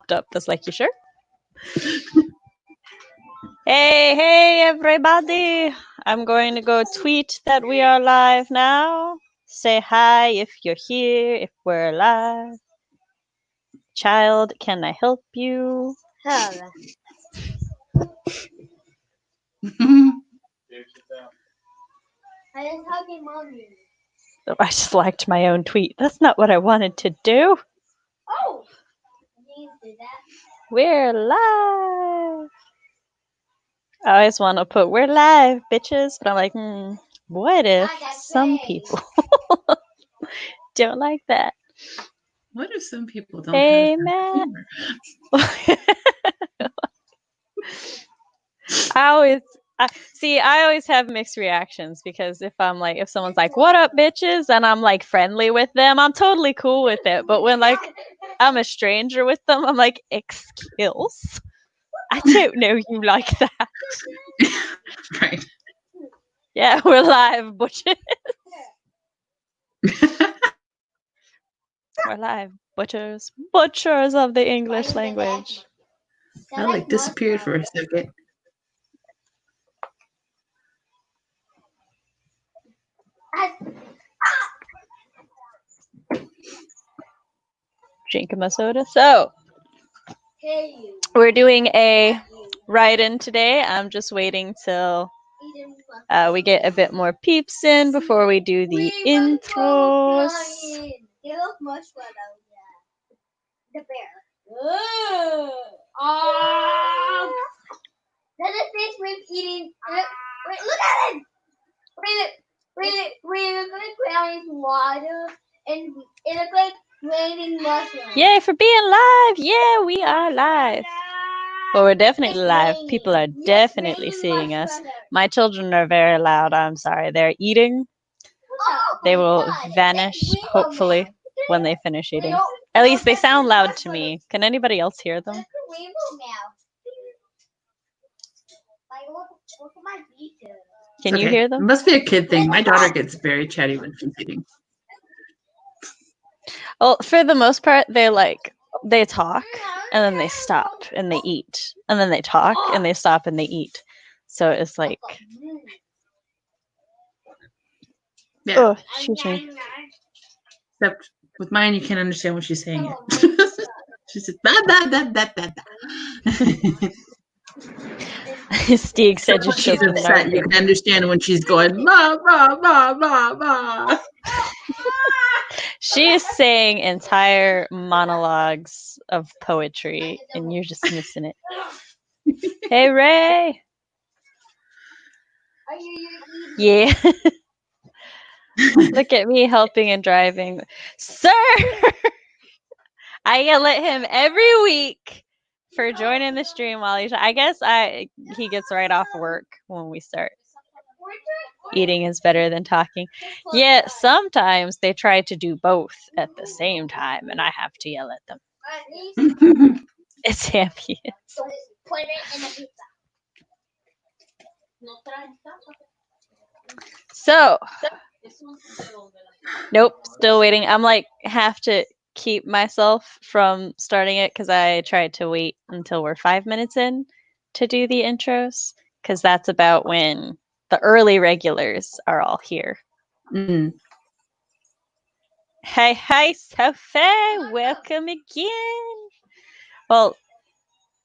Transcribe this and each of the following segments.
popped up. That's like, you sure? Hey, everybody. I'm going to go tweet that we are live now. Say hi if you're here, if we're live. Child, can I help you? Hello. Oh, I just liked my own tweet. That's not what I wanted to do. Oh, you do that. We're live. I always want to put, we're live, bitches. But I'm like, what if some people don't like that? What if some people don't Hey, have Matt. humor? I always have mixed reactions because if someone's like, what up, bitches? And I'm like friendly with them, I'm totally cool with it. But when like I'm a stranger with them, I'm like, excuse? I don't know you like that. Right. Yeah, we're live, bitches. We're live, butchers. Butchers of the English language. I like disappeared for a second. Drinking my soda. So we're doing a write-in today. I'm just waiting till we get a bit more peeps in before we do the intros. You look much better. The bear. That is fish with eating. Wait, look at it. We're gonna his water and it looks like raining mushrooms. Yay for being live! Yeah, we are live. Well, we're definitely live. People are definitely seeing us. My children are very loud. I'm sorry. They're eating. They will vanish, hopefully, when they finish eating. At least they sound loud to me. Can anybody else hear them? Can you hear them? It must be a kid thing. My daughter gets very chatty when she's eating. Well, for the most part, they talk and then they stop and they eat. And then they talk and they stop and they eat. So it's like... Yeah. Oh, excuse me. Except with mine, you can't understand what she's saying. She says, bah, bah, bah, bah, bah, bah. Stieg said when she's upset, you can understand when she's going, bah, bah, bah, bah, bah. She is saying entire monologues of poetry, and you're just missing it. Hey, Ray. Yeah. Look at me helping and driving. Sir! I yell at him every week for joining the stream while he's... I guess he gets right off work when we start. Eating is better than talking. Yeah, sometimes they try to do both at the same time, and I have to yell at them. It's happy. So, nope, still waiting. I'm like, have to keep myself from starting it because I tried to wait until we're 5 minutes in to do the intros, because that's about when the early regulars are all here. Hi, Sophie. Welcome again. Well,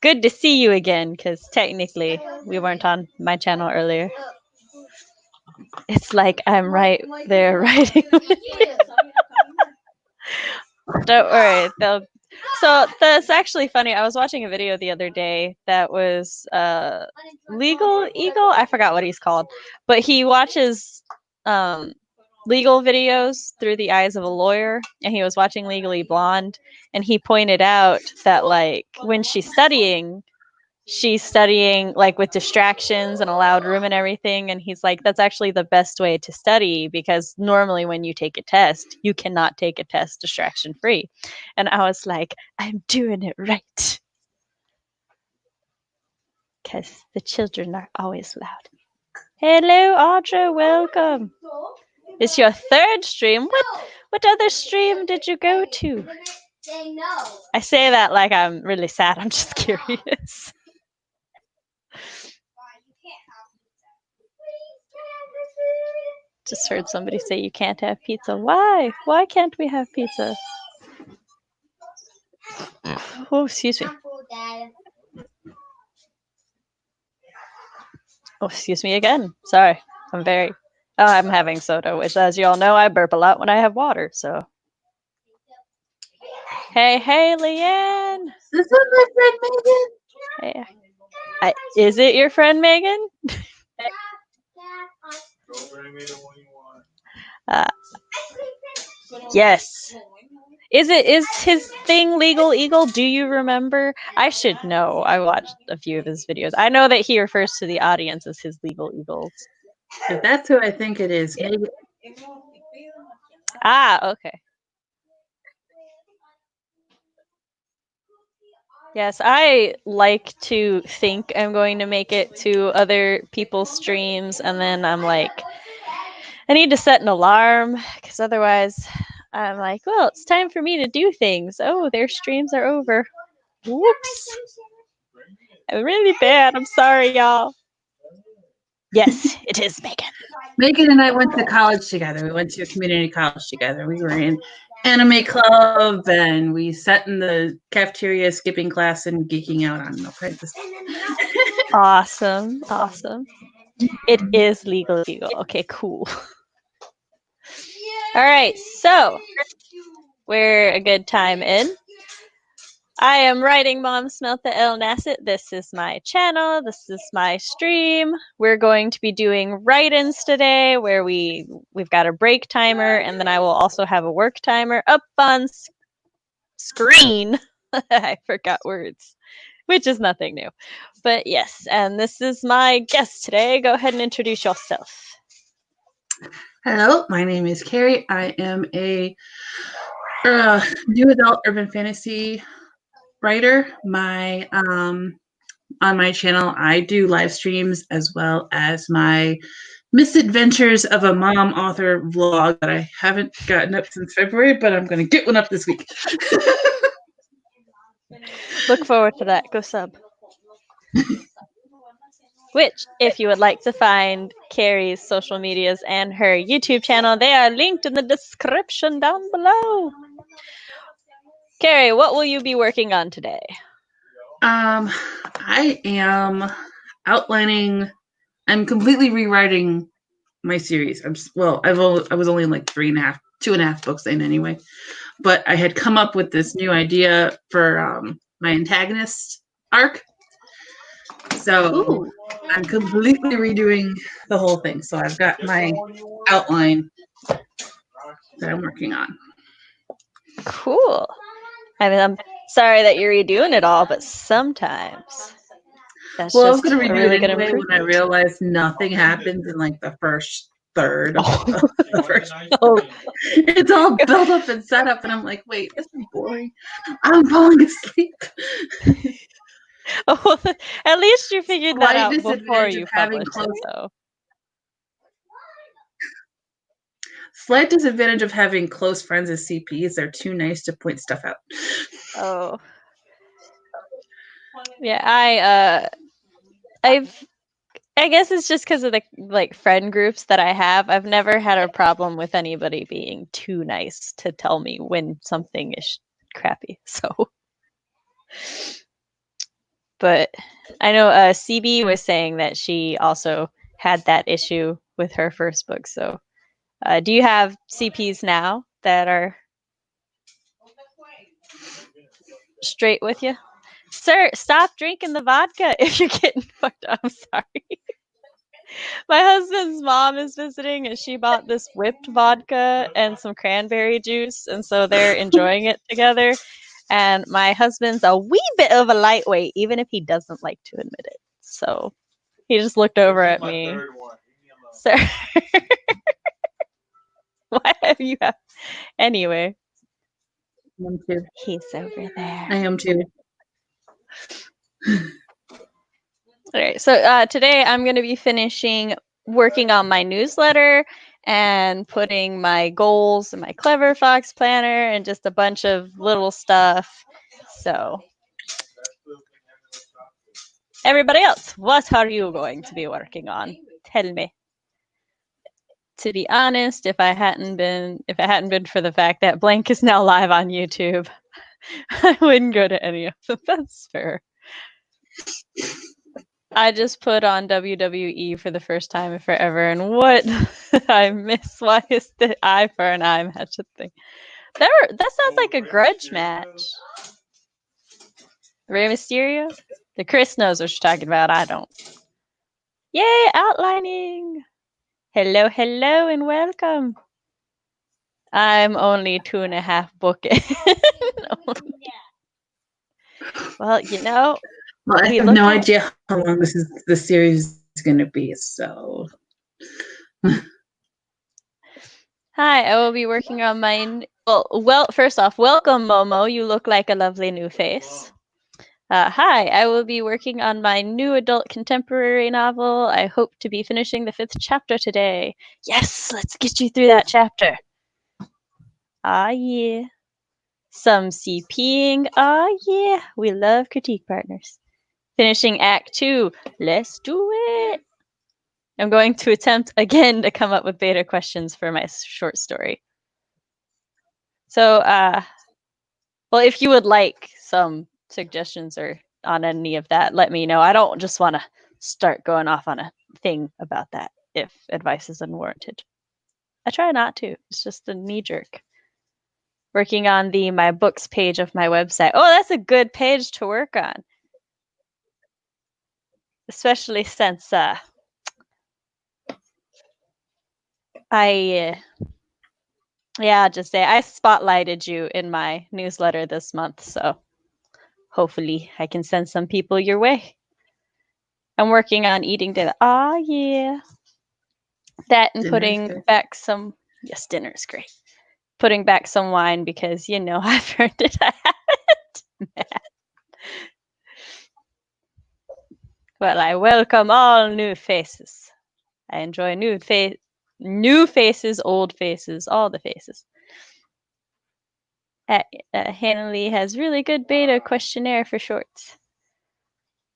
good to see you again, because technically we weren't on my channel earlier. It's like I'm right there writing with you. Don't worry. So that's actually funny. I was watching a video the other day that was Legal Eagle. I forgot what he's called, but he watches legal videos through the eyes of a lawyer, and he was watching Legally Blonde, and he pointed out that like when she's studying like with distractions and a loud room and everything, and he's like, that's actually the best way to study, because normally when you take a test, you cannot take a test distraction free. And I was like, I'm doing it right, because the children are always loud. Hello, Audra, welcome. It's your third stream. What other stream did you go to? Say no. I say that like I'm really sad. I'm just curious. Just heard somebody say you can't have pizza. Why? Why can't we have pizza? Oh, excuse me. Oh, excuse me again. Sorry. I'm having soda, which, as you all know, I burp a lot when I have water, so. Hey, Leanne. This is my friend Megan. Hey. Is it your friend Megan? Yes. Is his thing Legal Eagle? Do you remember? I should know. I watched a few of his videos. I know that he refers to the audience as his Legal Eagles. If that's who I think it is, Megan. Ah, okay. Yes, I like to think I'm going to make it to other people's streams, and then I'm like, I need to set an alarm, because otherwise I'm like, well, it's time for me to do things. Oh, their streams are over. Whoops. I'm really bad. I'm sorry, y'all. Yes, it is Megan. Megan and I went to college together. We went to a community college together. We were in anime club, and we sat in the cafeteria skipping class and geeking out on No Princess. Awesome. It is Legal Eagle. Okay, cool. All right, so we're a good time in. I am writing Mom Samantha L. Nasset. This is my channel. This is my stream. We're going to be doing write-ins today where we've got a break timer, and then I will also have a work timer up on screen. I forgot words, which is nothing new. But yes, and this is my guest today. Go ahead and introduce yourself. Hello, my name is Carey. I am a new adult urban fantasy writer. On my channel, I do live streams as well as my misadventures of a mom author vlog that I haven't gotten up since February, but I'm going to get one up this week. Look forward to that. Go sub. Which, if you would like to find Carey's social medias and her YouTube channel, they are linked in the description down below. Carey, what will you be working on today? I am outlining. I'm completely rewriting my series. I was only like 2.5 books in anyway, but I had come up with this new idea for my antagonist arc. So I'm completely redoing the whole thing. So I've got my outline that I'm working on. Cool. I mean, I'm sorry that you're redoing it all, but sometimes that's I was just going to a redo really it good anyway improvement. when I realized nothing happens in like the first third of the first. Oh. It's all built up and set up, and I'm like, wait, this is boring. I'm falling asleep. Oh, at least you figured that out Slight before disadvantage you of having published it, though. Slight disadvantage of having close friends as CPs. They're too nice to point stuff out. Oh. Yeah, I guess it's just because of the like friend groups that I have. I've never had a problem with anybody being too nice to tell me when something is crappy. So, but I know CB was saying that she also had that issue with her first book. So, do you have CPs now that are straight with you? Sir, stop drinking the vodka if you're getting fucked up. I'm sorry. My husband's mom is visiting, and she bought this whipped vodka and some cranberry juice, and so they're enjoying it together. And my husband's a wee bit of a lightweight, even if he doesn't like to admit it. So he just looked over at me. Sir, why have you? Anyway, I am too. he's over there. I am too. All right, so today I'm going to be finishing working on my newsletter, and putting my goals in my Clever Fox planner and just a bunch of little stuff. So, everybody else, what are you going to be working on? Tell me. To be honest, if it hadn't been for the fact that Blank is now live on YouTube, I wouldn't go to any of them. That's fair. I just put on WWE for the first time in forever, and what I miss. Why is the eye for an eye match a thing? That sounds like a grudge match. Rey Mysterio? The Chris knows what you're talking about. I don't. Yay, outlining! Hello, hello, and welcome. I'm only 2.5 book in. Well, you know. Well, I have no idea how long the series is going to be, so. Hi, I will be working on my. Well, first off, welcome, Momo. You look like a lovely new face. Hi, I will be working on my new adult contemporary novel. I hope to be finishing the 5th chapter today. Yes, let's get you through that chapter. Ah, yeah. Some CPing. Ah, yeah. We love critique partners. Finishing Act 2. Let's do it. I'm going to attempt again to come up with beta questions for my short story. So, well, if you would like some suggestions or on any of that, let me know. I don't just want to start going off on a thing about that if advice is unwarranted. I try not to. It's just a knee jerk. Working on the My Books page of my website. Oh, that's a good page to work on. Especially since I'll just say I spotlighted you in my newsletter this month, so hopefully I can send some people your way. I'm working on eating dinner. Ah, yeah. That and putting back some. Yes, dinner is great. Putting back some wine because, you know, I've heard it. I haven't. Well, I welcome all new faces. I enjoy new faces, old faces, all the faces. Hannah Lee has really good beta questionnaire for shorts.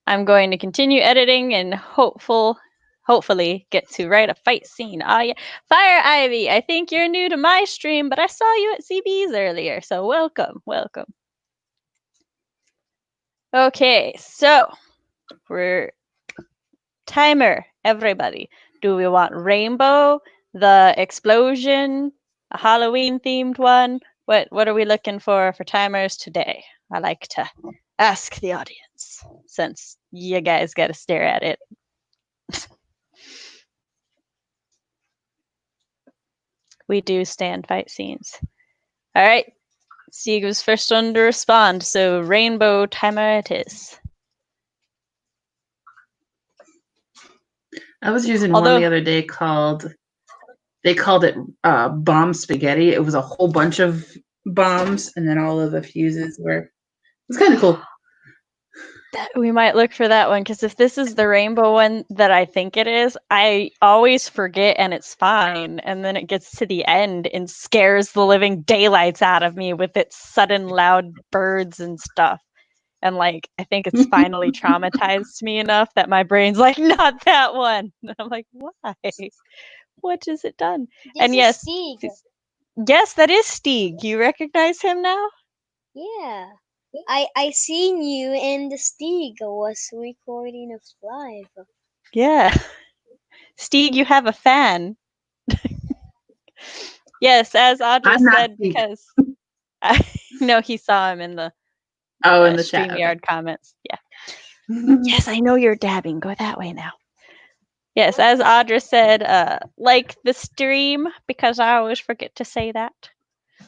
I'm going to continue editing and hopefully get to write a fight scene. Ah, yeah. Fire Ivy, I think you're new to my stream, but I saw you at CB's earlier, so welcome. Okay, so we're timer, everybody. Do we want rainbow, the explosion, a Halloween themed one? What are we looking for timers today? I like to ask the audience since you guys got to stare at it. We do stand fight scenes. All right. Sieg was first one to respond, so rainbow timer it is. I was using one the other day they called it bomb spaghetti. It was a whole bunch of bombs, and then all of the fuses were. It was kind of cool. We might look for that one, because if this is the rainbow one that I think it is, I always forget and it's fine. And then it gets to the end and scares the living daylights out of me with its sudden loud birds and stuff. And like, I think it's finally traumatized me enough that my brain's like, not that one. And I'm like, why? What has it done? And yes, Stieg. Yes, that is Stieg. You recognize him now? Yeah. I seen you in the Stieg was recording of live. Yeah. Stieg, you have a fan. Yes, as Audra said, because I know he saw him in the in the StreamYard comments. Yeah. Yes, I know you're dabbing. Go that way now. Yes, as Audra said, like the stream, because I always forget to say that.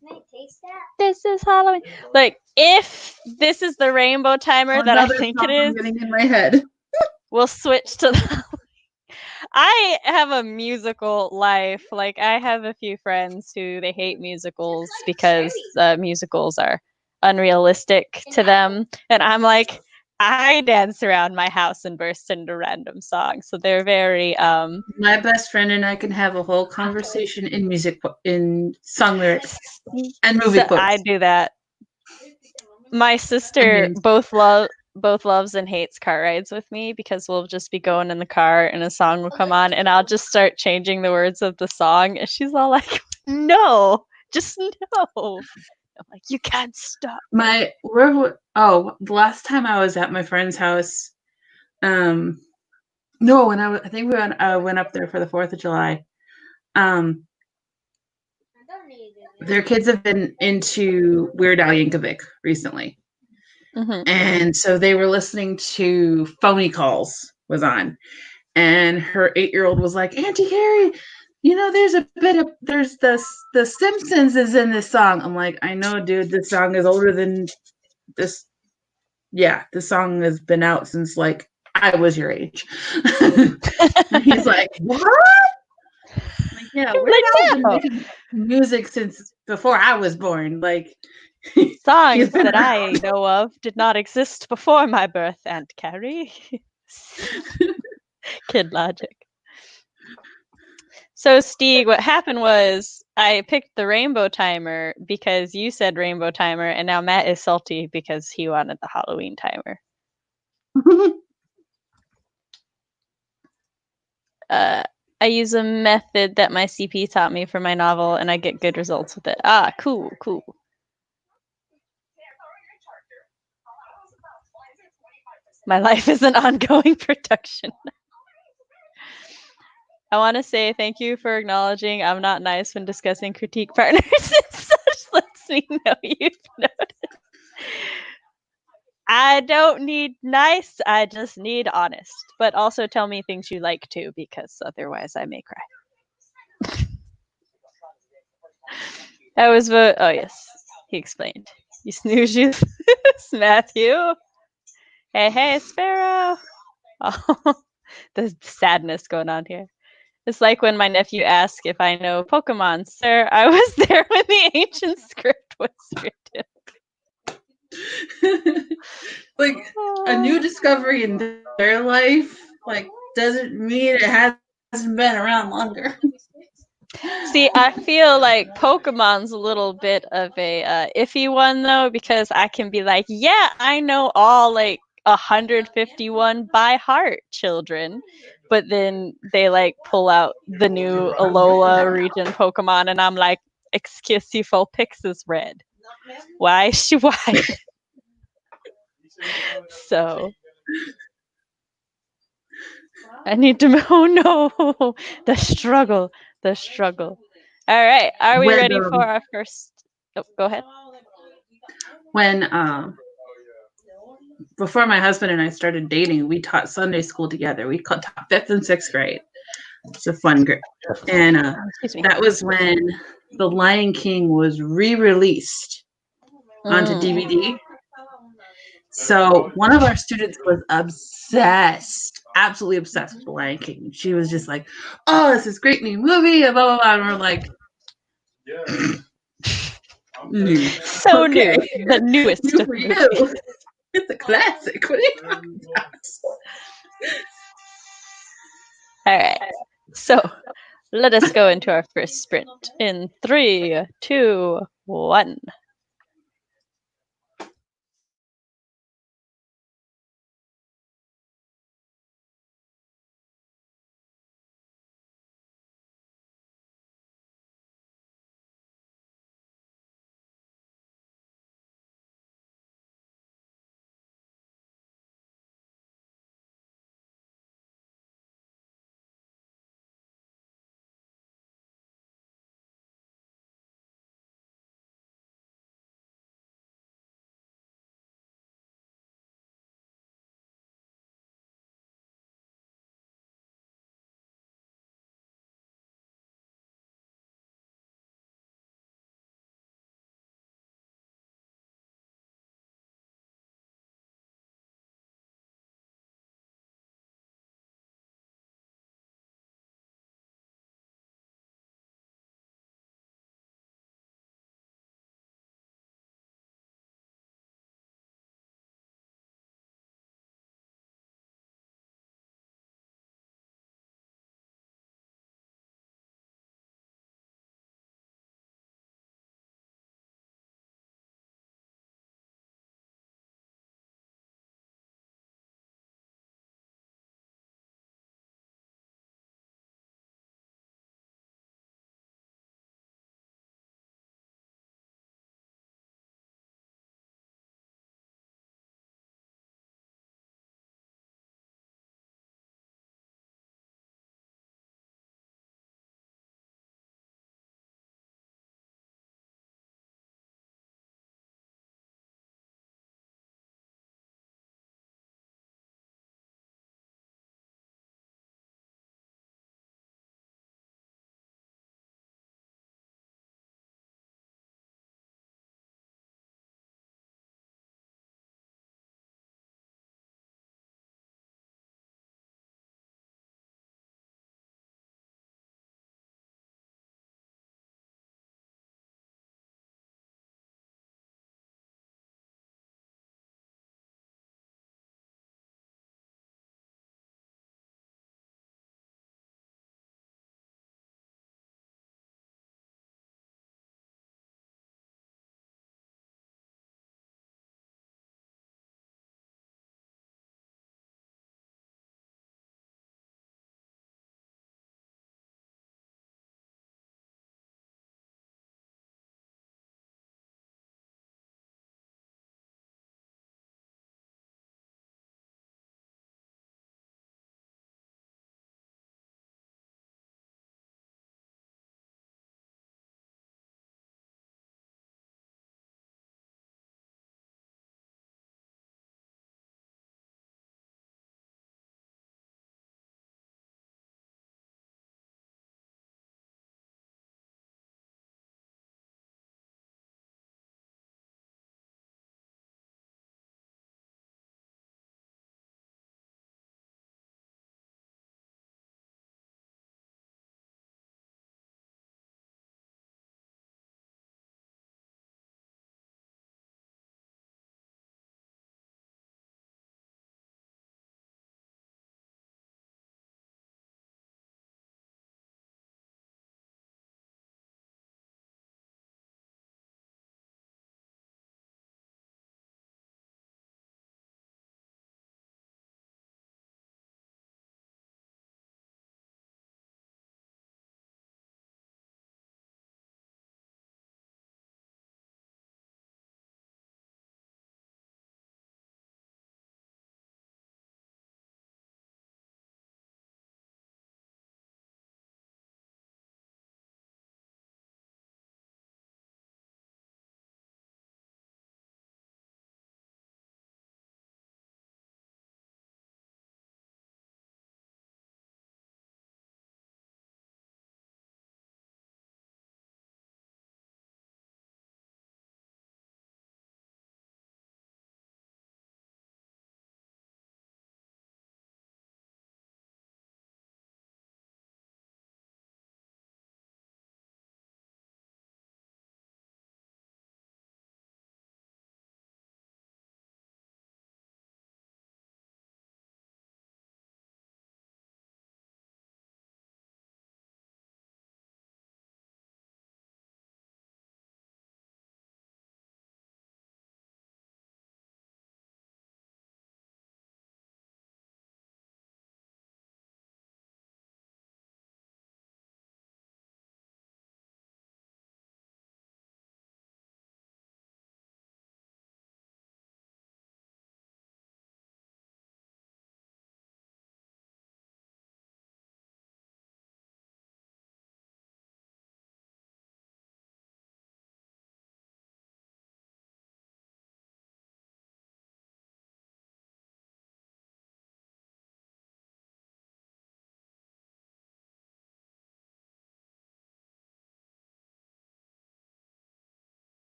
Can I taste that? This is Halloween. Like, if this is the rainbow timer that I think it is, getting in my head. We'll switch to the. I have a musical life. Like, I have a few friends who they hate musicals because musicals are unrealistic to them, and I'm like, I dance around my house and burst into random songs. So they're very My best friend and I can have a whole conversation in in song lyrics and movie so I quotes. do that. My sister memes. both loves and hates car rides with me because we'll just be going in the car and a song will come on and I'll just start changing the words of the song and she's all like, "No, just no." I'm like, "You can't stop." The last time I was at my friend's house, no, when I think went up there for the 4th of July. Their kids have been into Weird Al Yankovic recently. Mhm. And so they were listening to Phony Calls was on. And her 8-year-old was like, Auntie Carey, there's the Simpsons is in this song. I'm like, I know, dude, this song is older than this. Yeah, this song has been out since like I was your age. And he's like, what? I'm like, yeah, Weird Al's been No. making music since before I was born. Like, Songs been that I around. know of did not exist before my birth, Aunt Carrie. Kid logic. So, Stieg, what happened was I picked the rainbow timer because you said rainbow timer, and now Matt is salty because he wanted the Halloween timer. I use a method that my CP taught me for my novel, and I get good results with it. Ah, cool. My life is an ongoing production. I want to say thank you for acknowledging I'm not nice when discussing critique partners and such. Lets me know you've noticed. I don't need nice, I just need honest. But also tell me things you like too, because otherwise I may cry. That was oh yes, he explained. You snooze, you lose, Matthew. Hey, Sparrow. Oh, the sadness going on here. It's like when my nephew asked if I know Pokemon. Sir, I was there when the ancient script was written. Like a new discovery in their life, like doesn't mean it hasn't been around longer. See, I feel like Pokemon's a little bit of a iffy one though, because I can be like, yeah, I know all like 151 by heart, children. But then they like pull out the new Alola region Pokemon, and I'm like, excuse me, Vulpix is red. Why is she white? So I need to. Oh no, the struggle. All right, are we When ready for our first? Oh, go ahead. when before my husband and I started dating, we taught Sunday school together. We taught 5th and 6th grade. It's a fun group, and Excuse me. that was when The Lion King was re-released onto DVD. So one of our students was obsessed, absolutely obsessed with The Lion King. She was just like, "Oh, this is great new movie," blah blah blah. And we're like, "New, So okay, new, the newest. new for you. It's a classic." What are you talking about? All right. So let us go into our first sprint in 3, 2, 1.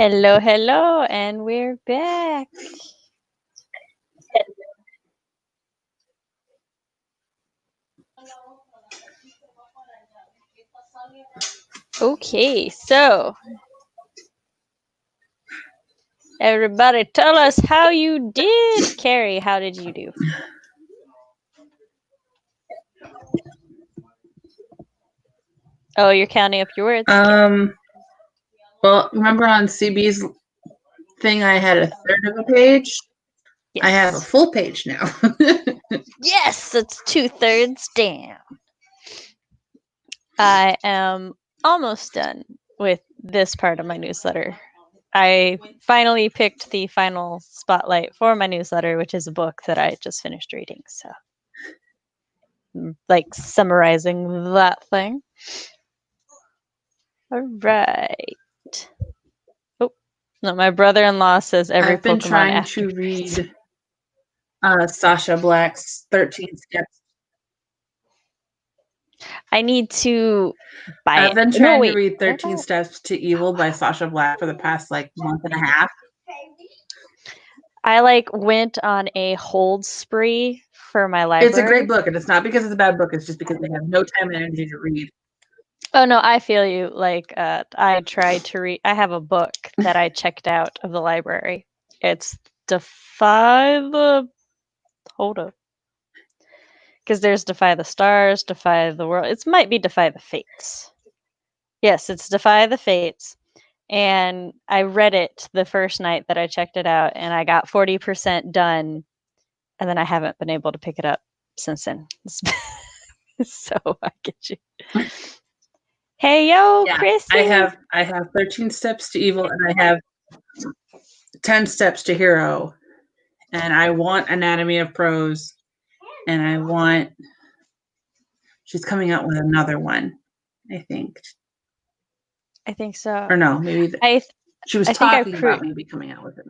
Hello, hello, and we're back. Okay, so everybody tell us how you did. Carey, how did you do? Oh, you're counting up your words? Well, remember on CB's thing, I had a third of a page. Yes. I have a full page now. Yes, it's 2/3 down. I am almost done with this part of my newsletter. I finally picked the final spotlight for my newsletter, which is a book that I just finished reading. So, like summarizing that thing. All right. Oh, no, my brother-in-law says every I've been Pokemon trying after to read Sasha Black's 13 Steps. I need to buy I've it. been No, trying to wait. read 13 Steps to Evil by Sasha Black for the past month and a half. I went on a hold spree for my library. It's a great book, and it's not because it's a bad book. It's just because they have no time and energy to read. Oh no, I feel you. I tried to read. I have a book that I checked out of the library. It's Defy the. Hold up. Because there's Defy the Stars, Defy the World. It might be Defy the Fates. Yes, it's Defy the Fates. And I read it the first night that I checked it out, and I got 40% done, and then I haven't been able to pick it up since then. So I get you. Hey yo, Yeah, Chrissy. I have 13 Steps to Evil, and I have 10 Steps to Hero, and I want Anatomy of Prose, and I want. She's coming out with another one, I think. I think so. Or no, maybe she was talking about maybe coming out with it.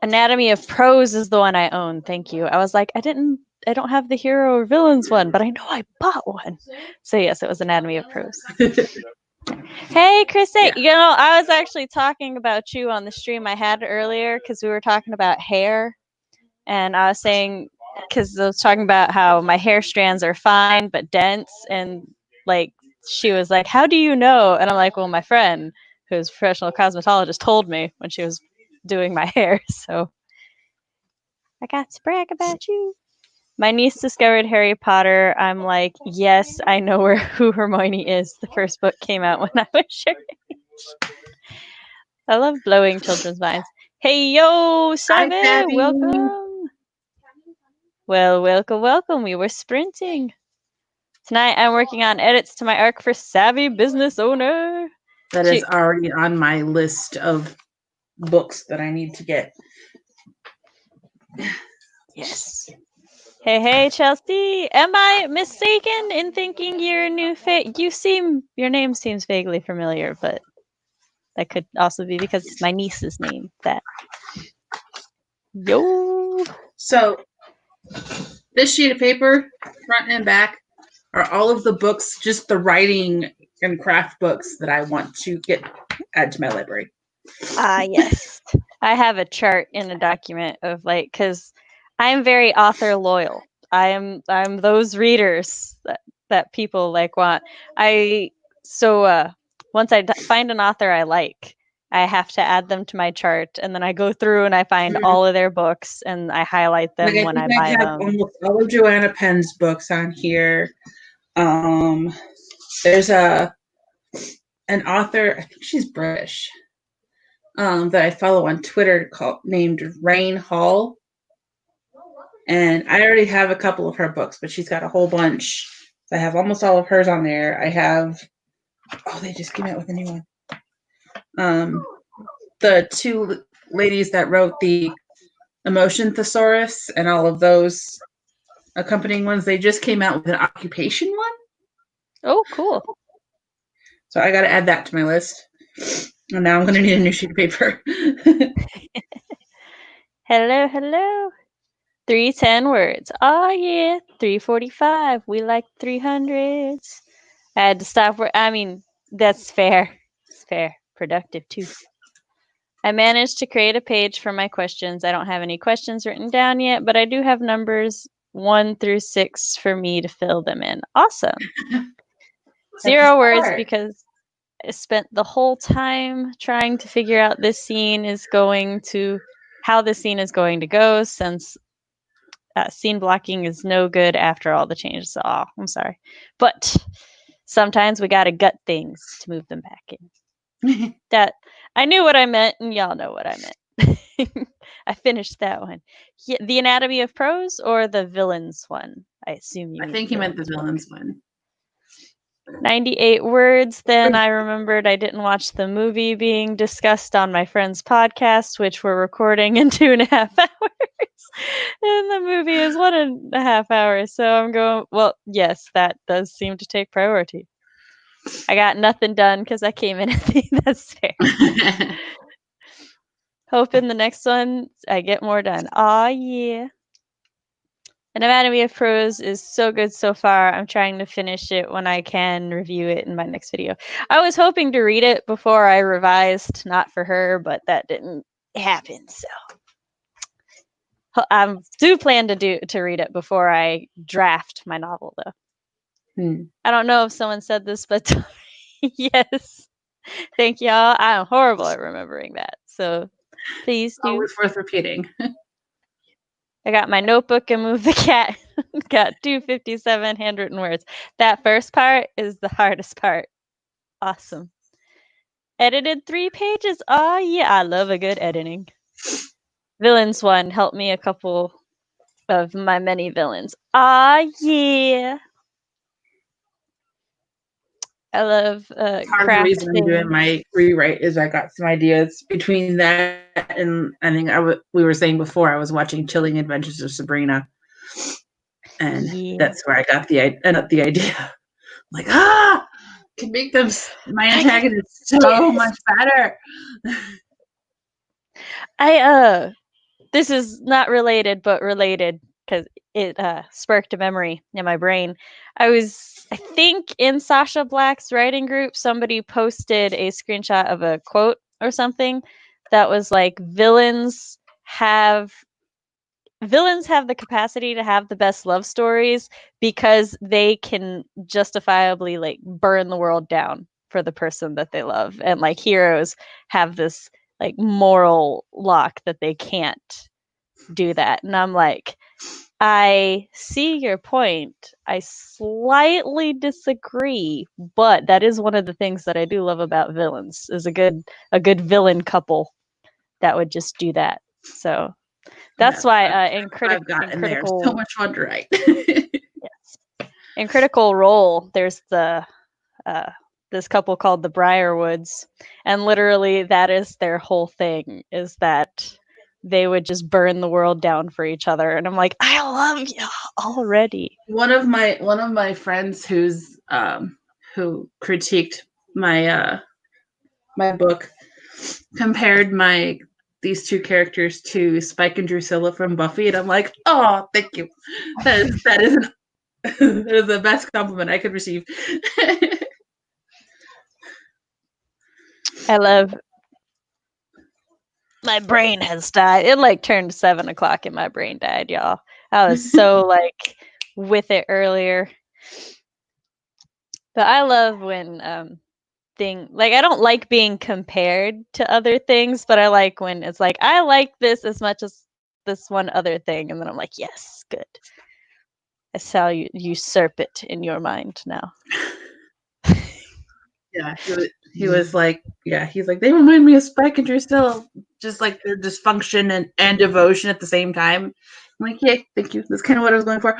Anatomy of Prose is the one I own. Thank you. I was like, I don't have the hero or villains one, but I know I bought one. So yes, it was Anatomy of Prose. Hey, Chrissy. Yeah. I was actually talking about you on the stream I had earlier because we were talking about hair, and I was saying because I was talking about how my hair strands are fine but dense, and she was like, "How do you know?" And I'm like, "Well, my friend, who's a professional cosmetologist, told me when she was doing my hair, so I got to brag about you." My niece discovered Harry Potter. I'm like, yes, I know who Hermione is. The first book came out when I was your age. I love blowing children's minds. Hey, yo, Savvy, welcome. Well, welcome. We were sprinting. Tonight, I'm working on edits to my arc for Savvy Business Owner. That is already on my list of books that I need to get. Yes. Hey, Chelsea. Am I mistaken in thinking you're a new your name seems vaguely familiar, but that could also be because it's my niece's name. That. Yo. So, this sheet of paper, front and back, are all of the books, just the writing and craft books that I want to add to my library. Yes. I have a chart in a document of because I'm very author loyal. I'm those readers that people want. Once I find an author I like, I have to add them to my chart, and then I go through and I find all of their books and I highlight them when I buy them. Almost all of Joanna Penn's books on here. There's an author, I think she's British, that I follow on Twitter named Rain Hall. And I already have a couple of her books, but she's got a whole bunch. I have almost all of hers on there. I have, they just came out with a new one. The two ladies that wrote the Emotion Thesaurus and all of those accompanying ones, they just came out with an occupation one. Oh, cool. So I got to add that to my list. And now I'm going to need a new sheet of paper. Hello. 310 words. Oh, yeah. 345. We like 300s. I had to stop. That's fair. It's fair. Productive, too. I managed to create a page for my questions. I don't have any questions written down yet, but I do have numbers 1 through 6 for me to fill them in. Awesome. That's 0 words smart. because I spent the whole time trying to figure out how this scene is going to go, since scene blocking is no good after all the changes. Oh, I'm sorry. But sometimes we gotta gut things to move them back in. That I knew what I meant, and y'all know what I meant. I finished that one. Yeah, the Anatomy of Prose or the Villains one? I assume you I mean think he meant the Villains one. villains one. 98 words. Then I remembered I didn't watch the movie being discussed on my friend's podcast, which we're recording in 2.5 hours. And the movie is 1.5 hours. So I'm going, well, yes, that does seem to take priority. I got nothing done because I came in at the that's fair. Hoping the next one I get more done. Aw, yeah. An Anatomy of Prose is so good so far. I'm trying to finish it when I can review it in my next video. I was hoping to read it before I revised, not for her, but that didn't happen. So I do plan to read it before I draft my novel, though. I don't know if someone said this, but yes. Thank y'all. I'm horrible at remembering that. So please do. Always worth repeating. I got my notebook and moved the cat. Got 257 handwritten words. That first part is the hardest part. Awesome. Edited 3 pages. Oh, yeah. I love a good editing. Villains one helped me a couple of my many villains. Ah, yeah. I love Part of the reason I'm doing crafting. my rewrite is I got some ideas between that and I think we were saying before I was watching Chilling Adventures of Sabrina, and Yeah. that's where I got the idea. Like, can make them my antagonists so much better. This is not related, but related because it sparked a memory in my brain. I think in Sasha Black's writing group, somebody posted a screenshot of a quote or something that was like, villains have the capacity to have the best love stories because they can justifiably like burn the world down for the person that they love, and like heroes have this like moral lock that they can't do that. And I'm like, I see your point. I slightly disagree, but that is one of the things that I do love about villains, is a good villain couple that would just do that. So that's why in critical so much fun to write. Yes. In Critical Role, there's the this couple called the Briarwoods, and literally that is their whole thing, is that they would just burn the world down for each other. And I'm like, I love you already. One of my friends who critiqued my my book compared these two characters to Spike and Drusilla from Buffy, and I'm like, oh, thank you. That is that is the best compliment I could receive. I love. My brain has died. It like turned 7 o'clock and my brain died, y'all. I was so like with it earlier. But I love when I don't like being compared to other things, but I like when it's like, I like this as much as this one other thing, and then I'm like, yes, good. I shall usurp it in your mind now. Yeah, he was like, yeah, he's like, they remind me of Spike and Drusilla, just like their dysfunction and devotion at the same time. I'm like, yeah, thank you. That's kind of what I was going for.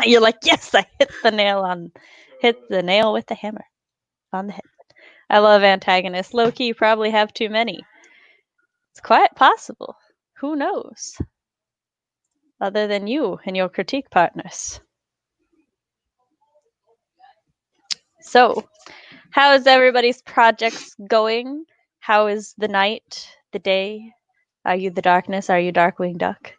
You're like, yes, I hit the nail with the hammer on the head. I love antagonists. Low-key, you probably have too many. It's quite possible. Who knows? Other than you and your critique partners. So, how is everybody's projects going? How is the night, the day? Are you the darkness? Are you Darkwing Duck?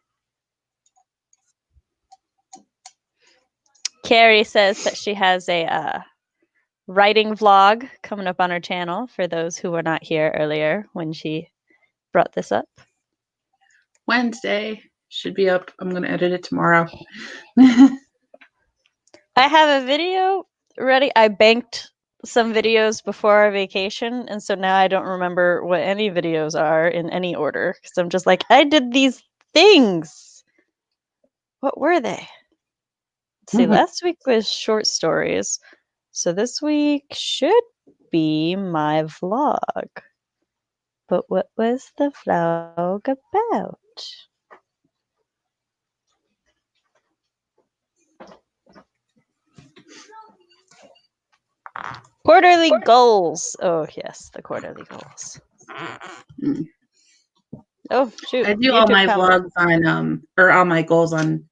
Carey says that she has a writing vlog coming up on her channel for those who were not here earlier when she brought this up? Wednesday should be up. I'm gonna edit it tomorrow. I have a video ready. I banked some videos before our vacation, and so now I don't remember what any videos are in any order because I'm just like, I did these things. What were they? Let's see, last week was short stories, so this week should be my vlog. But what was the vlog about? Quarterly goals. Oh, yes, the quarterly goals. Oh, shoot. I do all YouTube my comment. vlogs on or all my goals on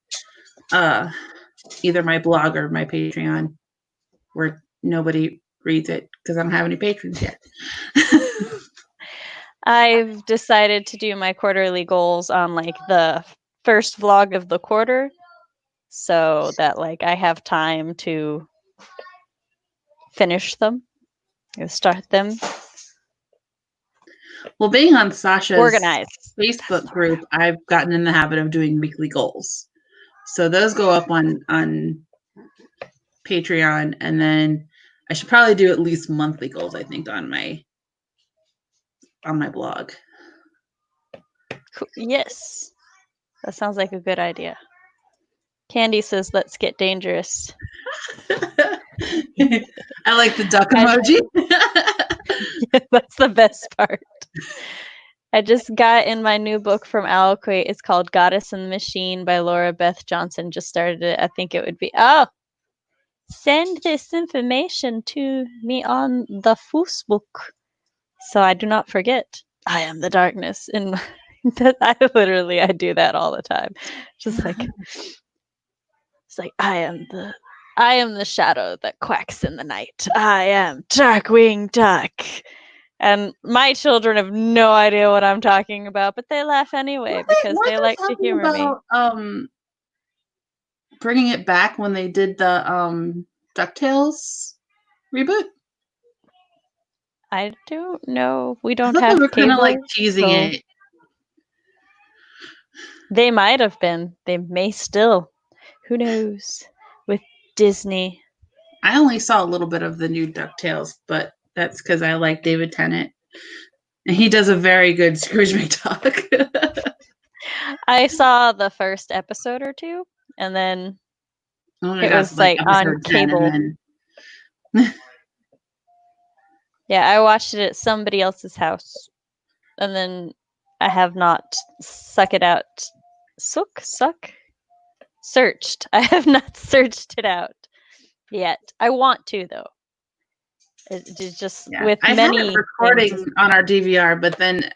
either my blog or my Patreon, where nobody reads it because I don't have any patrons yet. I've decided to do my quarterly goals on like the first vlog of the quarter so that like I have time to finish them, start them. Well, being on Sasha's Organized. Facebook group, I've gotten in the habit of doing weekly goals. So those go up on Patreon, and then I should probably do at least monthly goals, I think, on my blog. Cool. Yes. That sounds like a good idea. Candy says, let's get dangerous. I like the duck emoji. Yeah, that's the best part. I just got in my new book from Aliquate. It's called Goddess and the Machine by Laura Beth Johnson. Just started it. I think it would be, send this information to me on the Facebook so I do not forget. I am the darkness. And I do that all the time. Just like, it's like, I am the shadow that quacks in the night. I am Darkwing Duck. And my children have no idea what I'm talking about, but they laugh anyway because they like to humor me. Bringing it back when they did the DuckTales reboot. I don't know. We don't I thought have they were kind of cable. like teasing it. They might have been. They may still. Who knows? With Disney. I only saw a little bit of the new DuckTales, but that's because I like David Tennant. And he does a very good Scrooge McDuck. I saw the first episode or two, and then it was like on cable. Yeah, I watched it at somebody else's house, and then I have not searched. I have not searched it out yet. I want to though. It's just with I many had it recording things. on our DVR, but then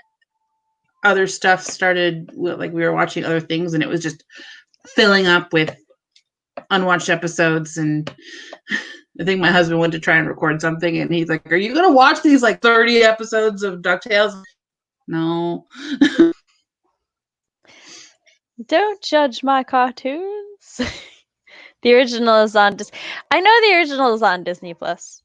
other stuff started. Like we were watching other things, and it was just filling up with unwatched episodes. And I think my husband went to try and record something, and he's like, "Are you gonna watch these like 30 episodes of DuckTales?" No. Don't judge my cartoons. The original is on I know the original is on Disney Plus.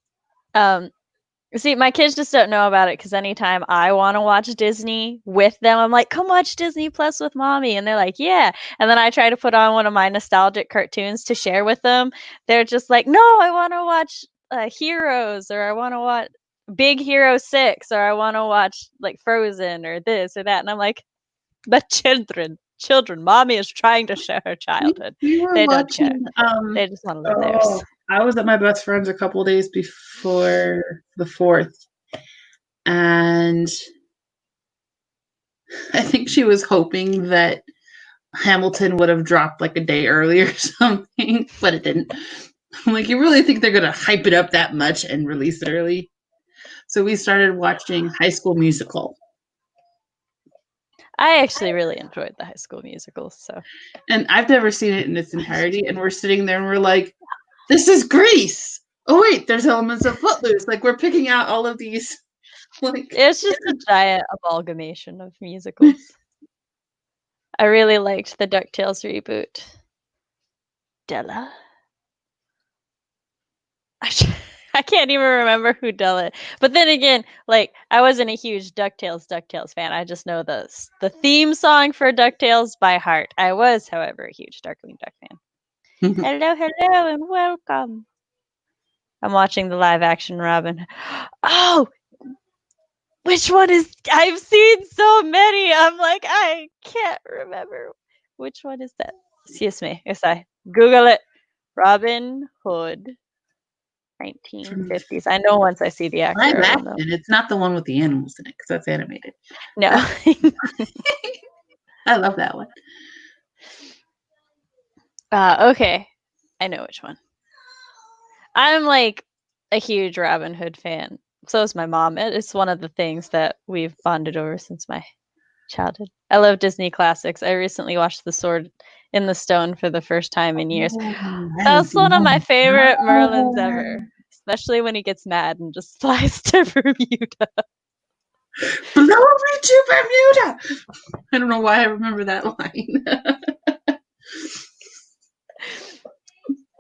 See, my kids just don't know about it because anytime I want to watch Disney with them, I'm like, come watch Disney Plus with mommy. And they're like, yeah. And then I try to put on one of my nostalgic cartoons to share with them. They're just like, no, I want to watch Heroes, or I want to watch Big Hero 6, or I want to watch like Frozen or this or that. And I'm like, the children, mommy is trying to share her childhood. They don't care. They just want to live theirs. I was at my best friend's a couple of days before the 4th, and I think she was hoping that Hamilton would have dropped like a day early or something, but it didn't. I'm like, you really think they're going to hype it up that much and release it early? So we started watching High School Musical. I actually really enjoyed the High School Musical. And I've never seen it in its entirety, and we're sitting there and we're like, this is Grease. Oh wait, there's elements of Footloose. Like we're picking out all of these. Like it's just a giant amalgamation of musicals. I really liked the DuckTales reboot. Della. I I can't even remember who done it. But then again, like I wasn't a huge DuckTales fan. I just know the theme song for DuckTales by heart. I was, however, a huge Darkwing Duck fan. Hello, hello, and welcome. I'm watching the live action Robin. Oh, which one is? I've seen so many. I'm like, I can't remember. Which one is that? Excuse me. Yes, I Google it. Robin Hood, 1950s. I know once I see the actor. Live I will action. know. It's not the one with the animals in it because that's animated. No. I love that one. Okay. I know which one. I'm like a huge Robin Hood fan. So is my mom. It's one of the things that we've bonded over since my childhood. I love Disney classics. I recently watched The Sword in the Stone for the first time in years. That's one of my favorite Merlins ever. Especially when he gets mad and just flies to Bermuda. Blow me to Bermuda! I don't know why I remember that line.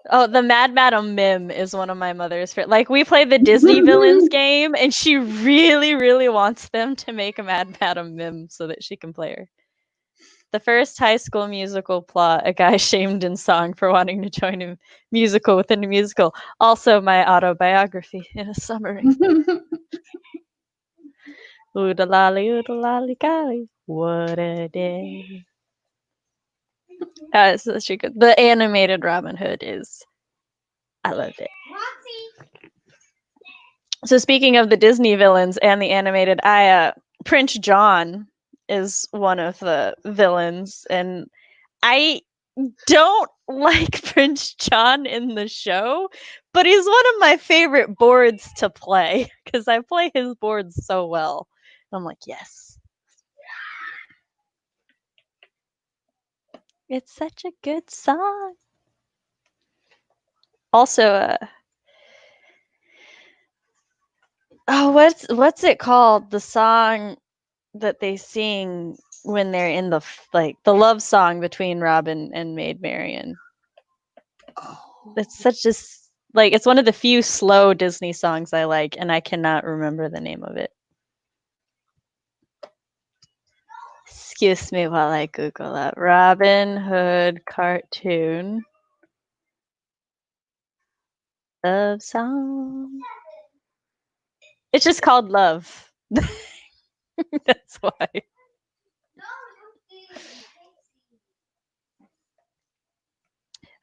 Oh, the Mad Madam Mim is one of my mother's favorite. Like, we play the Disney Villains game, and she really, really wants them to make a Mad Madam Mim so that she can play her. The first High School Musical plot, a guy shamed in song for wanting to join a musical within a musical. Also my autobiography in a summary. Oodalali, golly, what a day. It's such a good. The animated Robin Hood is. I loved it. So speaking of the Disney villains and the animated, Prince John is one of the villains, and I don't like Prince John in the show, but he's one of my favorite boards to play because I play his boards so well. I'm like, yes. It's such a good song. Also, what's it called? The song that they sing when they're in the the love song between Robin and Maid Marian. It's such a it's one of the few slow Disney songs I like, and I cannot remember the name of it. Excuse me while I Google that. Robin Hood cartoon love song. It's just called Love. That's why.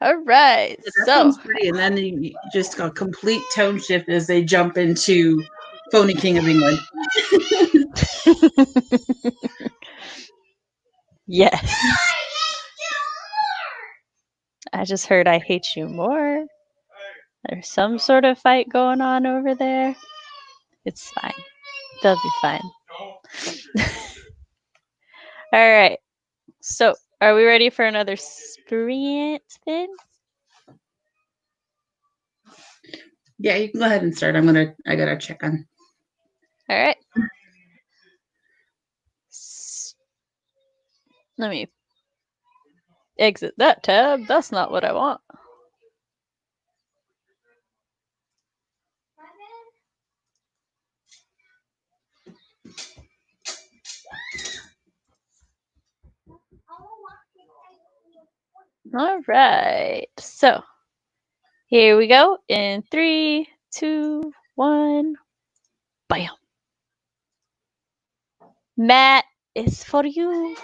All right. That So sounds pretty, and then you just a complete tone shift as they jump into Phony King of England. yes. I just heard I hate you more. There's some sort of fight going on over there. It's fine. They'll be fine. All right. So, are we ready for another sprint spin? Yeah, you can go ahead and start. I gotta check on. All right. Let me exit that tab. That's not what I want. All right. So, here we go. In 3, 2, 1. Bam. Matt, is for you.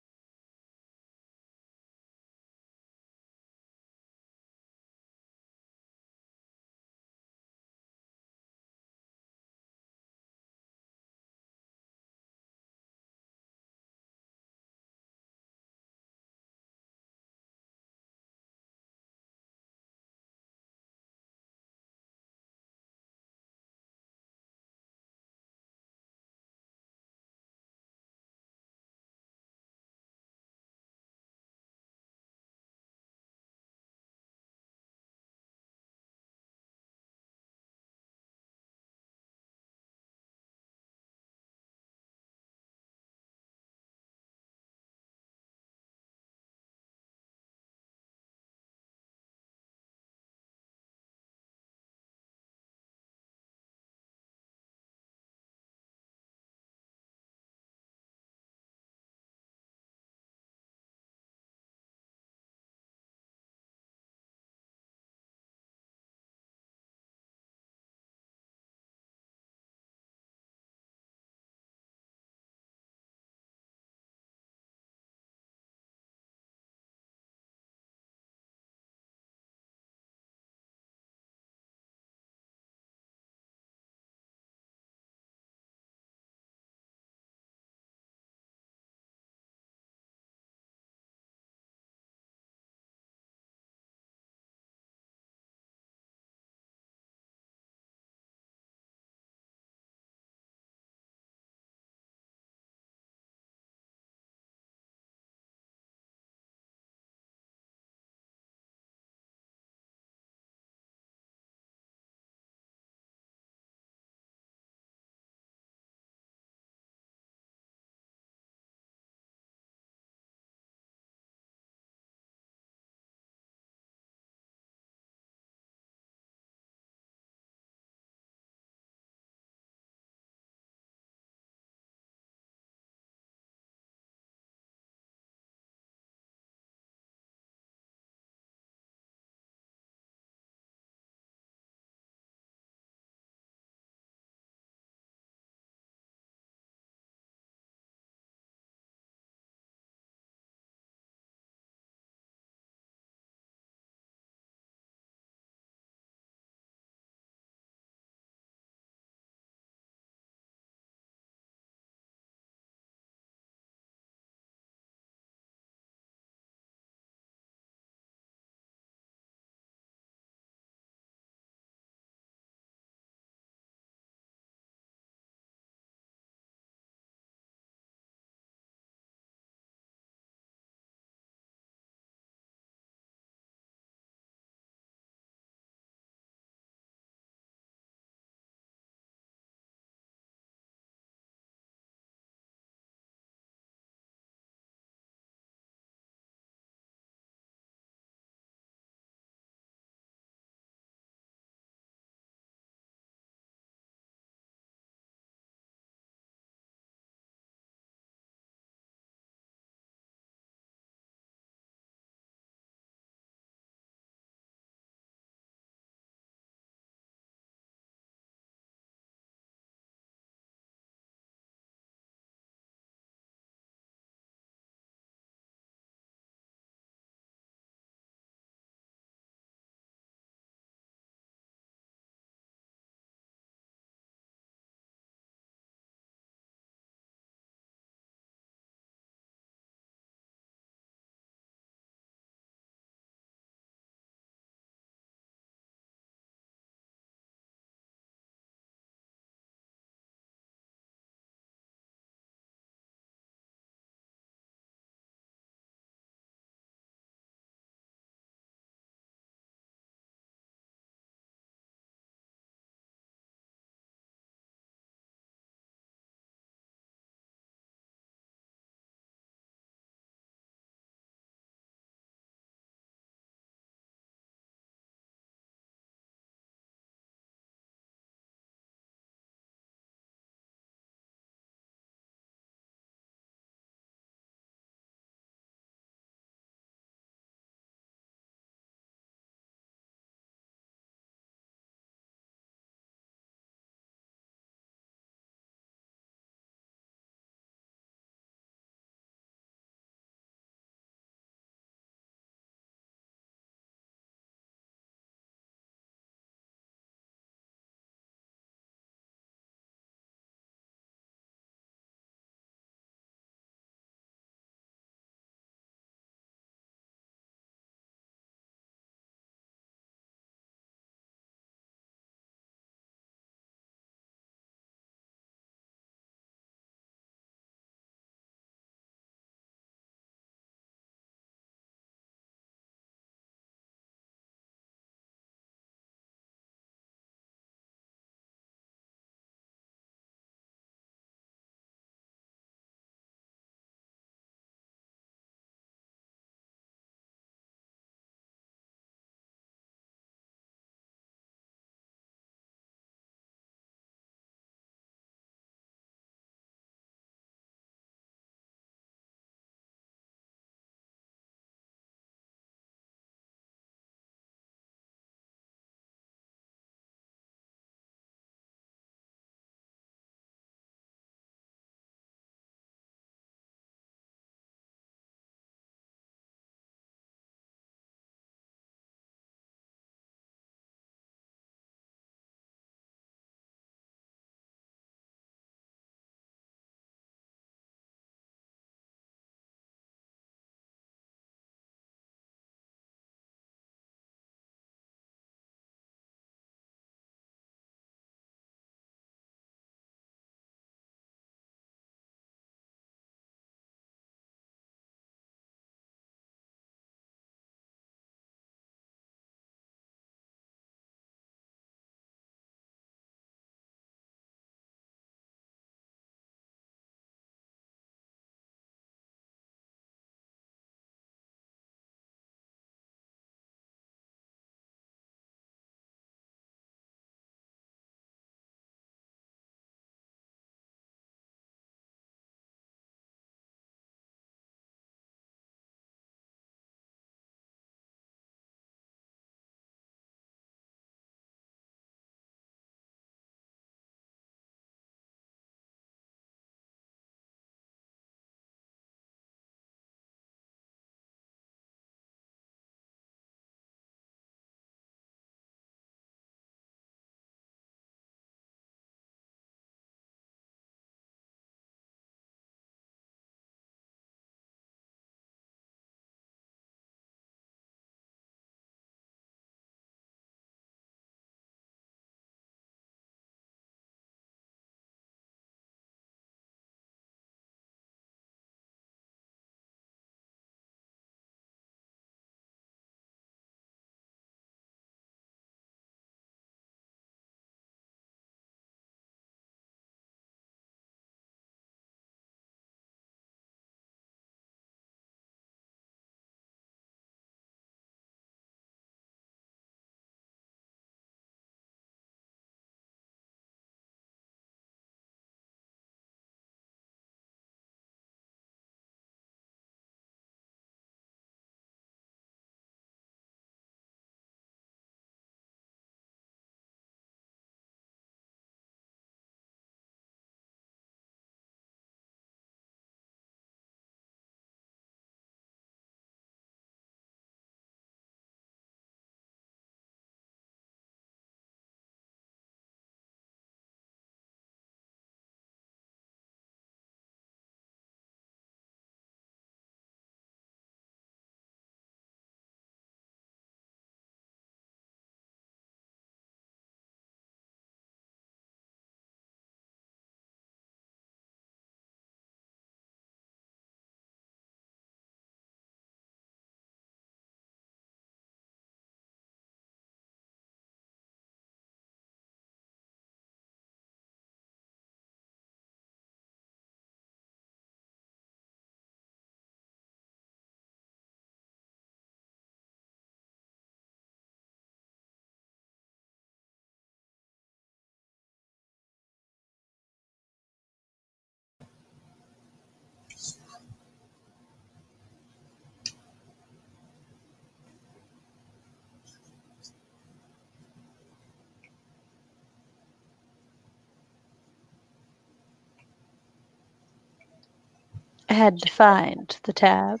I had to find the tab.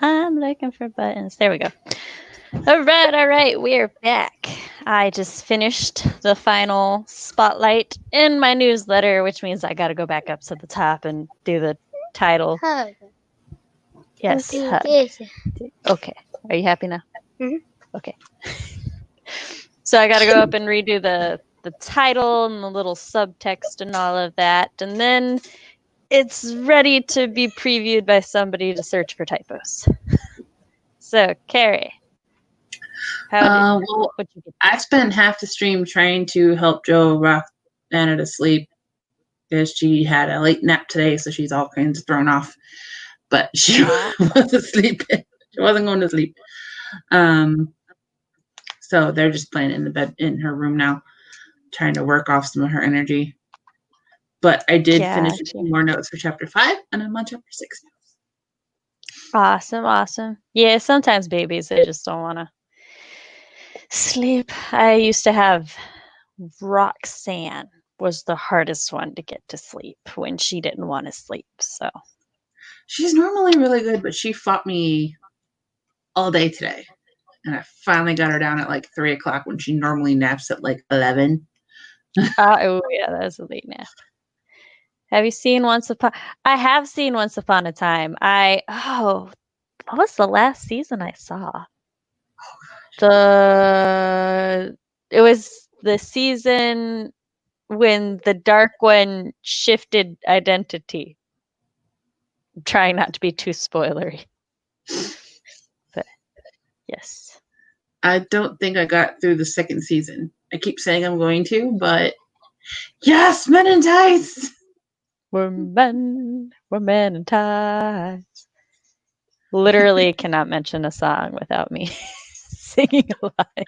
I'm looking for buttons. There we go. All right. We're back. I just finished the final spotlight in my newsletter, which means I got to go back up to the top and do the title. Hug. Yes, hug. Yes. Okay. Are you happy now? Mhm. Okay. So I got to go up and redo the title and the little subtext and all of that. And then it's ready to be previewed by somebody to search for typos. So, Carey, Well, what'd you get? I spent half the stream trying to help Joe rock Anna to sleep because she had a late nap today, so she's all kinds of thrown off. But she wasn't sleeping. She wasn't going to sleep. So they're just playing in the bed in her room now, trying to work off some of her energy. But I did finish a few more notes for chapter 5, and I'm on chapter 6 now. Awesome. Yeah, sometimes babies, they just don't want to sleep. I used to have Roxanne was the hardest one to get to sleep when she didn't want to sleep. So she's normally really good, but she fought me all day today. And I finally got her down at like 3 o'clock when she normally naps at like 11. Oh yeah, that was a late nap. Have you seen Once Upon? I have seen Once Upon a Time. What was the last season I saw? It was the season when the Dark One shifted identity. I'm trying not to be too spoilery. But yes. I don't think I got through the second season. I keep saying I'm going to, but yes, Men in Tights! We're men in tights. Literally cannot mention a song without me singing a line.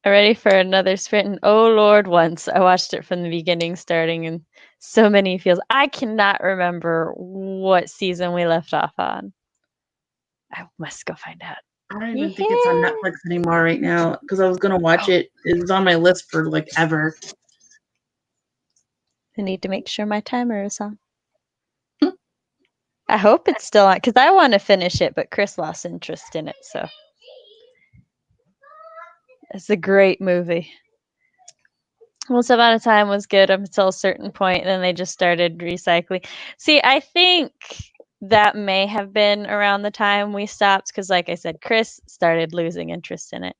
I'm ready for another sprint. And oh Lord, once I watched it from the beginning, starting in so many feels. I cannot remember what season we left off on. I must go find out. I don't even think it's on Netflix anymore right now because I was going to watch it. It was on my list for like ever. I need to make sure my timer is on. I hope it's still on because I want to finish it, but Chris lost interest in it. So it's a great movie. Once Upon a Time was good up until a certain point, and then they just started recycling. See, I think that may have been around the time we stopped because, like I said, Chris started losing interest in it.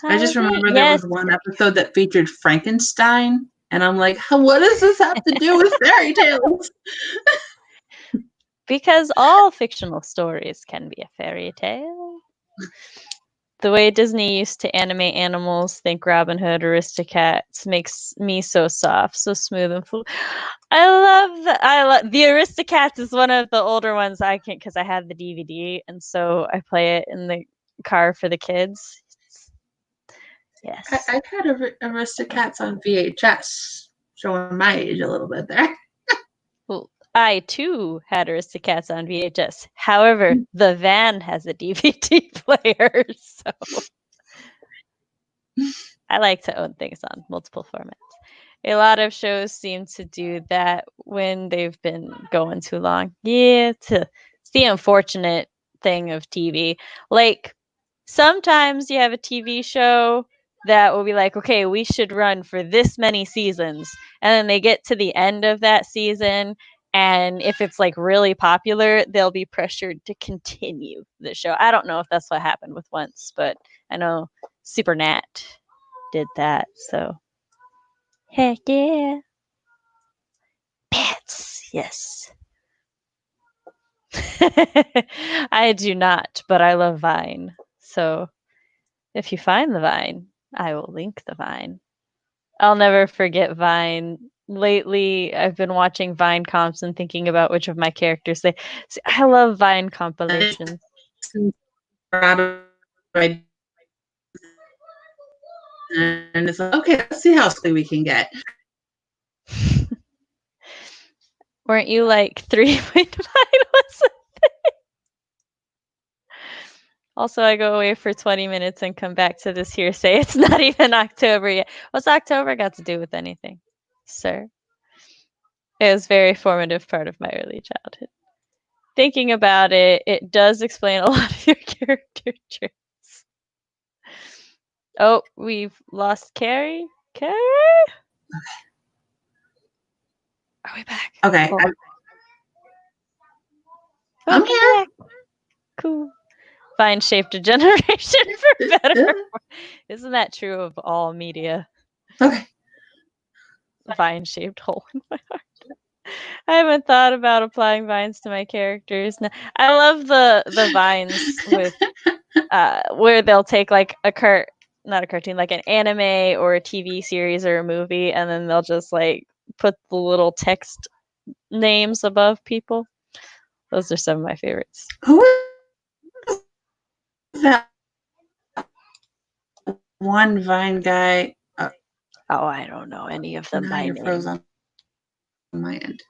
I just remember there was one episode that featured Frankenstein, and I'm like, what does this have to do with fairy tales? Because all fictional stories can be a fairy tale. The way Disney used to animate animals, think Robin Hood, Aristocats, makes me so soft, so smooth and full. I love the Aristocats is one of the older ones I can because I had the DVD and so I play it in the car for the kids. Yes, I've had Aristocats on VHS, showing my age a little bit there. Well, I too had Aristocats on VHS. However, the van has a DVD player, so I like to own things on multiple formats. A lot of shows seem to do that when they've been going too long. Yeah, it's the unfortunate thing of TV. Like, sometimes you have a TV show that will be like, okay, we should run for this many seasons. And then they get to the end of that season. And if it's like really popular, they'll be pressured to continue the show. I don't know if that's what happened with Once, but I know Supernat did that. So, heck yeah. Pets, yes. I do not, but I love Vine. So if you find the Vine, I will link the Vine. I'll never forget Vine. Lately, I've been watching Vine comps and thinking about which of my characters they. See, I love Vine compilations. And it's like, okay, let's see how silly we can get. Weren't you like 3.9 was a thing? Also, I go away for 20 minutes and come back to this hearsay. It's not even October yet. What's October got to do with anything, sir? It was a very formative part of my early childhood. Thinking about it, it does explain a lot of your character traits. Oh, we've lost Carey. Carey? Are we back? Okay. Oh. I'm Welcome here. back. Cool. Vine shaped a generation for better. Isn't that true of all media? Okay. Vine shaped hole in my heart. I haven't thought about applying vines to my characters. No, I love the vines with where they'll take like not a cartoon, like an anime or a TV series or a movie, and then they'll just like put the little text names above people. Those are some of my favorites. Who is that one Vine guy? Oh, I don't know any of them Now by you're name. frozen on my end.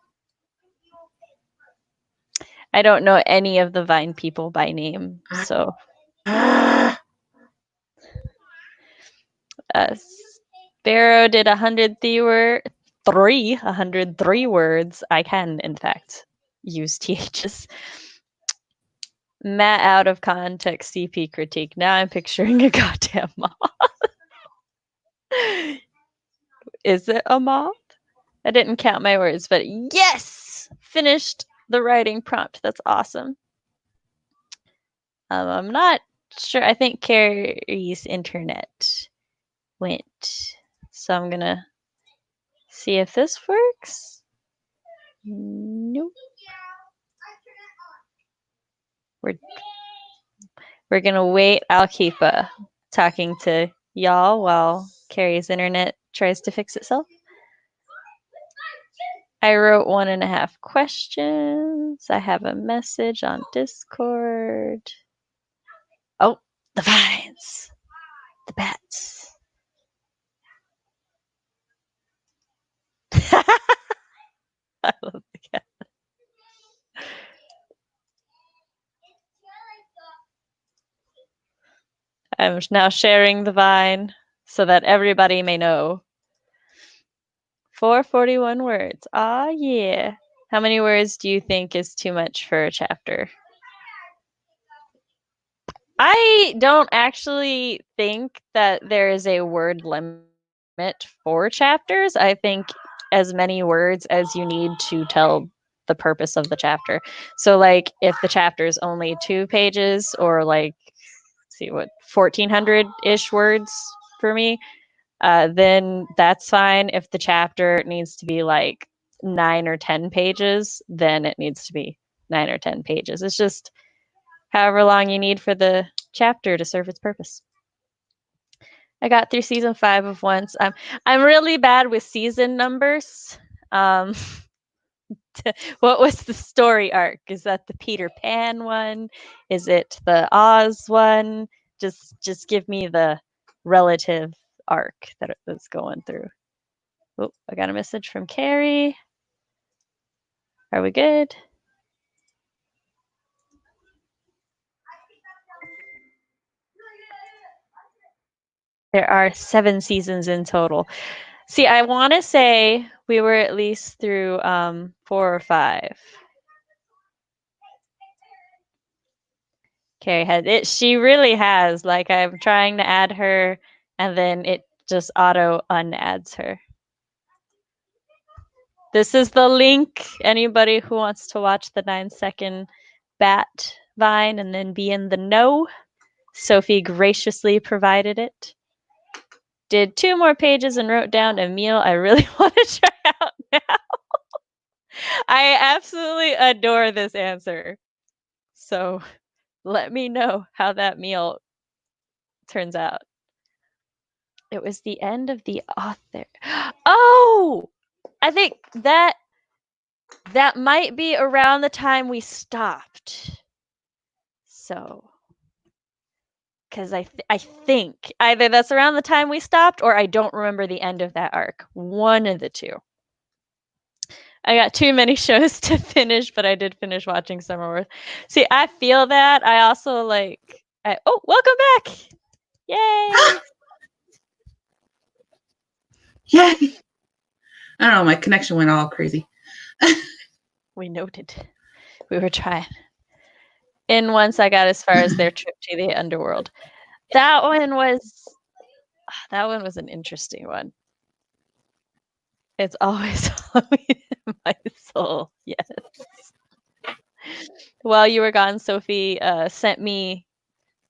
I don't know any of the Vine people by name. So Sparrow did 103 words. I can, in fact, use THs. Matt out of context CP critique. Now I'm picturing a goddamn moth. Is it a moth? I didn't count my words, but yes! Finished the writing prompt. That's awesome. I'm not sure. I think Carey's internet went. So I'm gonna see if this works. Nope. We're gonna wait. I'll keep talking to y'all while Carey's internet tries to fix itself. I wrote 1.5 questions. I have a message on Discord. Oh, the vines. The bats. I love the cat. I'm now sharing the vine so that everybody may know. 441 words. Ah, yeah. How many words do you think is too much for a chapter? I don't actually think that there is a word limit for chapters. I think as many words as you need to tell the purpose of the chapter. So, like, if the chapter is only 2 pages or like, see what, 1,400-ish words for me, then that's fine. If the chapter needs to be like 9 or 10 pages, then it needs to be 9 or 10 pages. It's just however long you need for the chapter to serve its purpose. I got through season 5 of once. I'm really bad with season numbers. What was the story arc? Is that the Peter Pan one? Is it the Oz one? Just give me the relative arc that it was going through. Oh, I got a message from Carey. Are we good? There are 7 seasons in total. See, I want to say we were at least through 4 or 5. Carey has it. She really has. Like, I'm trying to add her, and then it just auto unadds her. This is the link. Anybody who wants to watch the 9-second bat vine and then be in the know, Sophie graciously provided it. Did 2 more pages and wrote down a meal I really want to try out now. I absolutely adore this answer. So let me know how that meal turns out. It was the end of the author. Oh! I think that might be around the time we stopped. So, because I think either that's around the time we stopped or I don't remember the end of that arc. One of the two. I got too many shows to finish, but I did finish watching Summerworth. See, I feel that. I also like. Oh, welcome back! Yay! Yay! I don't know. My connection went all crazy. We noted. We were trying. And once I got as far as their trip to the underworld. That one was an interesting one. It's always in my soul. Yes. While you were gone, Sophie sent me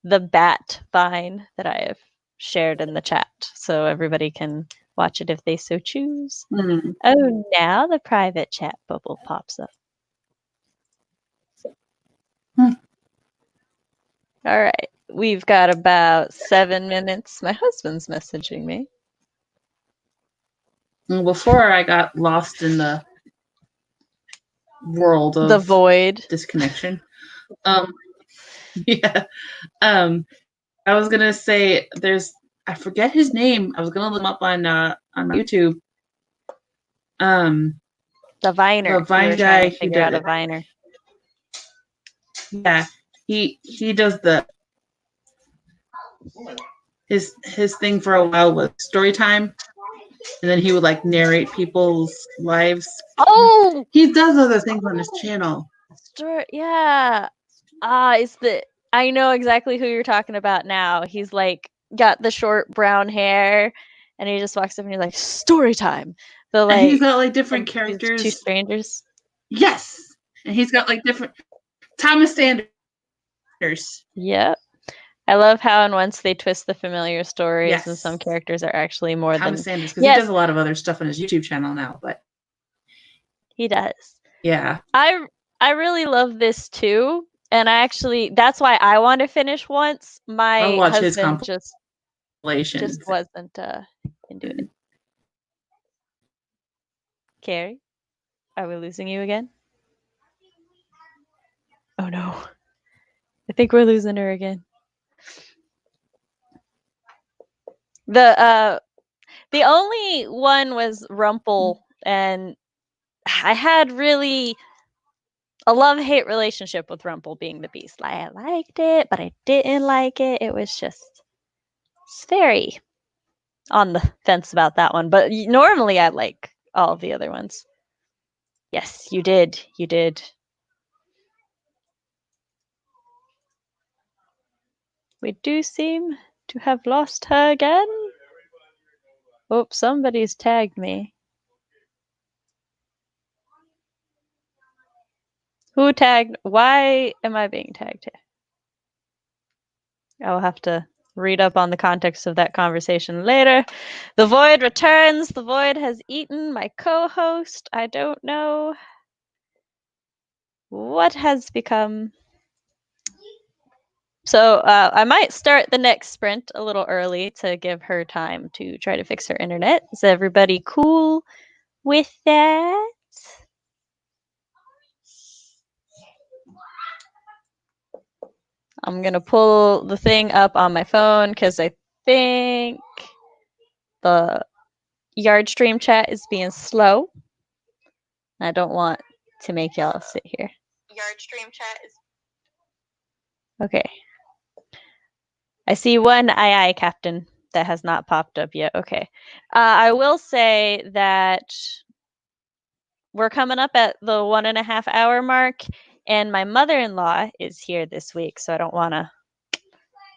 the bat vine that I have shared in the chat, so everybody can watch it if they so choose. Mm. Oh, now the private chat bubble pops up. Hmm. All right, we've got about 7 minutes. My husband's messaging me. Well, before I got lost in the world of The void. disconnection. Yeah. I was gonna say I forget his name. I was gonna look him up on YouTube. The Viner. The Vine you were guy trying to who figure out did a Viner. Yeah. He does his thing for a while was story time. And then he would like narrate people's lives. Oh, He does other things on his channel. yeah. I know exactly who you're talking about now. He's like got the short brown hair, and he just walks up and he's like, "Story time." The And he's like got like different these characters. two strangers. Yes. And he's got like different Thomas Sanders. Yep. I love how and once they twist the familiar stories, Yes. and some characters are actually more Thomas than Sanders, because he does a lot of other stuff on his YouTube channel now, but he does. yeah. I really love this too, and that's why I want to finish once. My I'll watch his husband just compilations. wasn't into it. Carey, are we losing you again? Oh no. I think we're losing her again. The only one was Rumple, and I had really a love-hate relationship with Rumple being the beast. I liked it, but I didn't like it. It was just very on the fence about that one. But normally I like all of the other ones. Yes, you did. You did. We do seem to have lost her again. Oh, somebody's tagged me. Who tagged? Why am I being tagged here? I'll have to read up on the context of that conversation later. The Void returns. The Void has eaten my co-host. I don't know what has become. So I might start the next sprint a little early to give her time to try to fix her internet. Is everybody cool with that? I'm going to pull the thing up on my phone because I think the Yard stream chat is being slow. I don't want to make y'all sit here. Yard stream chat is okay. I see one aye captain that has not popped up yet. Okay. I will say that we're coming up at the 1.5 hour mark, and my mother-in-law is here this week, so I don't want to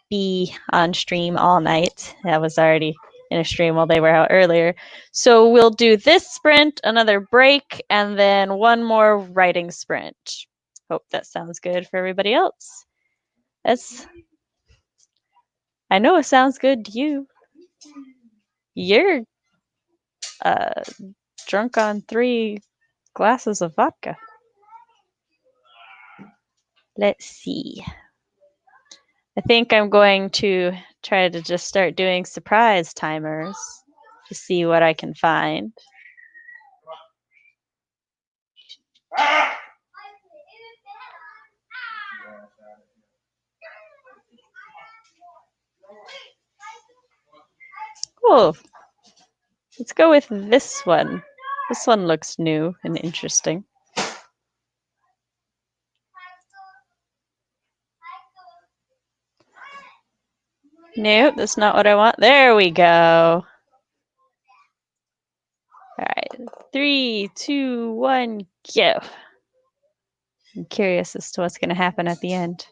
be on stream all night. I was already in a stream while they were out earlier. So we'll do this sprint, another break, and then one more writing sprint. Hope that sounds good for everybody else. I know it sounds good to you. You're drunk on 3 glasses of vodka. Let's see. I think I'm going to try to just start doing surprise timers to see what I can find. Oh, let's go with this one. This one looks new and interesting. Nope, that's not what I want. There we go. All right. 3, 2, 1, go. I'm curious as to what's going to happen at the end.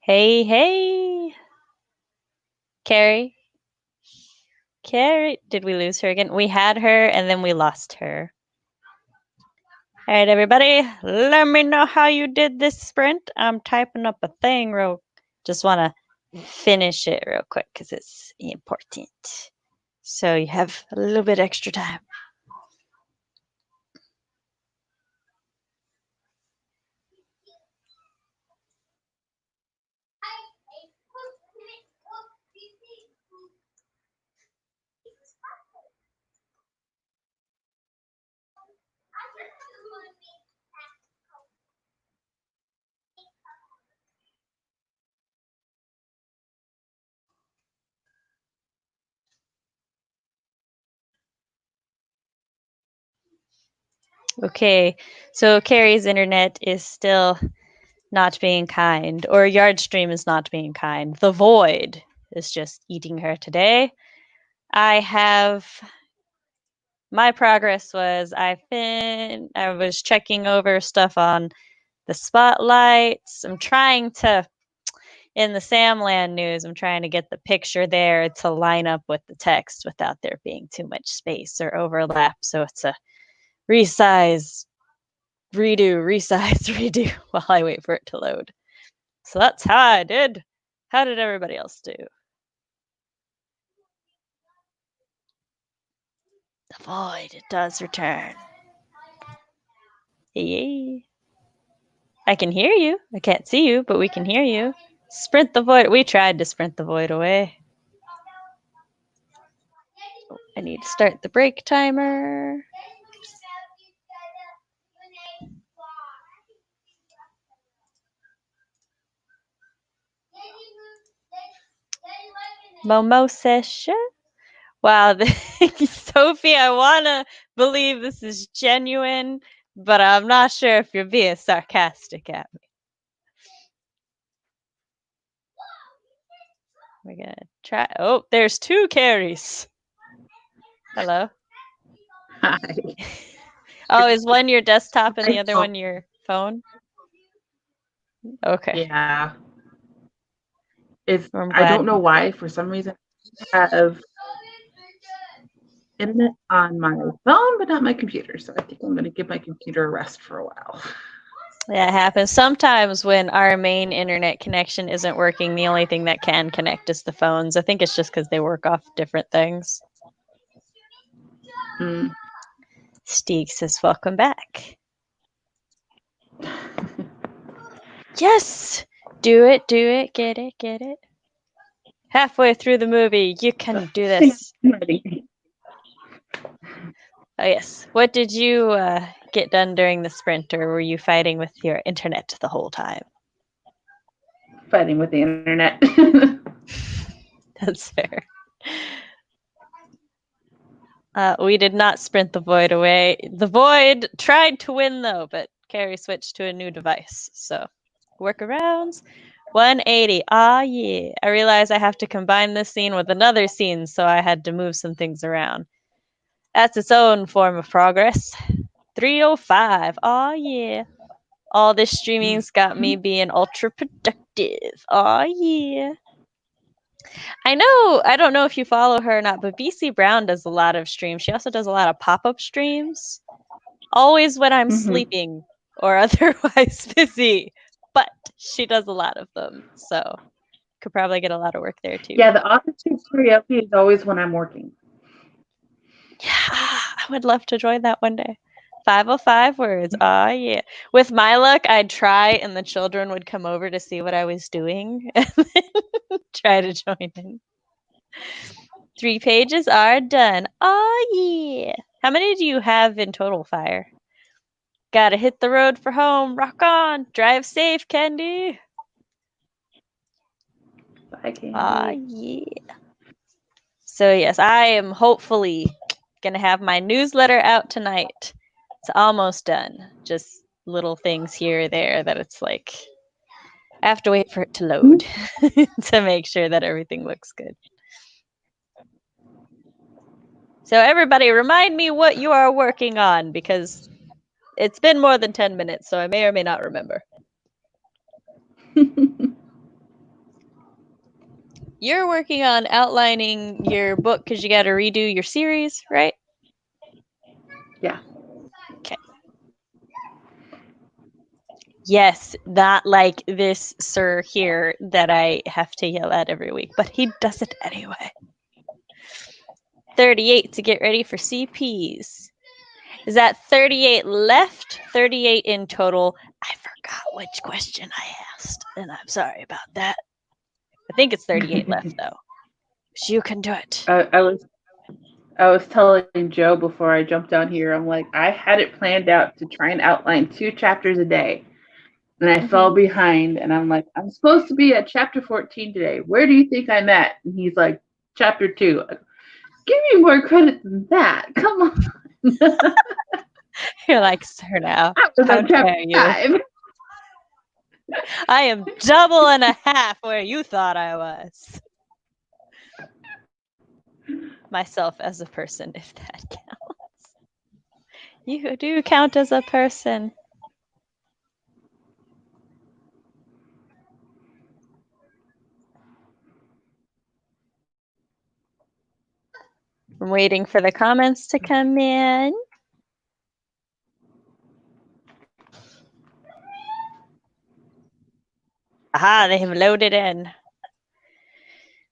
Hey, hey. Carey. Carey. Did we lose her again? We had her and then we lost her. All right, everybody. Let me know how you did this sprint. I'm typing up a thing just want to finish it real quick because it's important. So you have a little bit extra time. Okay, so Carey's internet is still not being kind, or Yardstream is not being kind. The void is just eating her today. My progress was I was checking over stuff on the spotlights. I'm trying to, in the Samland news, I'm trying to get the picture there to line up with the text without there being too much space or overlap. So it's a resize, redo, resize, redo while I wait for it to load. So that's how I did. How did everybody else do? The void, it does return. Yay. I can hear you. I can't see you, but we can hear you. Sprint the void. We tried to sprint the void away. I need to start the break timer. Momo session. Wow, Sophie, I want to believe this is genuine, but I'm not sure if you're being sarcastic at me. We're going to try. Oh, there's 2 Careys. Hello. Hi. Oh, is one your desktop and the other one your phone? Okay. Yeah. I'm I glad. don't know why, for some reason, I have internet on my phone, but not my computer. So I think I'm going to give my computer a rest for a while. Yeah, it happens. Sometimes when our main internet connection isn't working, the only thing that can connect is the phones. I think it's just because they work off different things. Mm. Steeg says, welcome back. Yes! Do it, get it. Halfway through the movie, you can do this. Ready. Oh, yes. What did you get done during the sprint, or were you fighting with your internet the whole time? Fighting with the internet. That's fair. We did not sprint the void away. The void tried to win, though, but Carey switched to a new device. So, workarounds. 180. Ah, yeah. I realized I have to combine this scene with another scene, so I had to move some things around. That's its own form of progress. 305. Ah, yeah. All this streaming's got me being ultra productive. Ah, yeah. I don't know if you follow her or not, but BC Brown does a lot of streams. She also does a lot of pop-up streams. Always when I'm sleeping or otherwise busy. But she does a lot of them. So could probably get a lot of work there too. Yeah, the office stream karaoke is always when I'm working. Yeah, I would love to join that one day. 505 words. Ah, yeah. With my luck, I'd try and the children would come over to see what I was doing and then try to join in. 3 pages are done. Oh, yeah. How many do you have in total, Fire? Gotta hit the road for home. Rock on. Drive safe, Candy. Bye, Candy. Ah, yeah. So, yes, I am hopefully going to have my newsletter out tonight. It's almost done. Just little things here or there that it's like, I have to wait for it to load to make sure that everything looks good. So everybody, remind me what you are working on, because it's been more than 10 minutes, so I may or may not remember. you're working on outlining your book because you got to redo your series, right? Yeah. Okay. Yes, not like this sir here that I have to yell at every week, but he does it anyway. 38 to get ready for CPs. Is that 38 left? 38 in total. I forgot which question I asked, and I'm sorry about that. I think it's 38 left, though. So you can do it. I was telling Joe before I jumped down here, I'm like, I had it planned out to try and outline 2 chapters a day. And I fell behind, and I'm like, I'm supposed to be at chapter 14 today. Where do you think I'm at? And he's like, chapter 2. Give me more credit than that. Come on. You're like, sir, now. I was How on chapter dare you? 5. I am double and a half where you thought I was. Myself as a person, if that counts. You do count as a person. I'm waiting for the comments to come in. Aha, they have loaded in.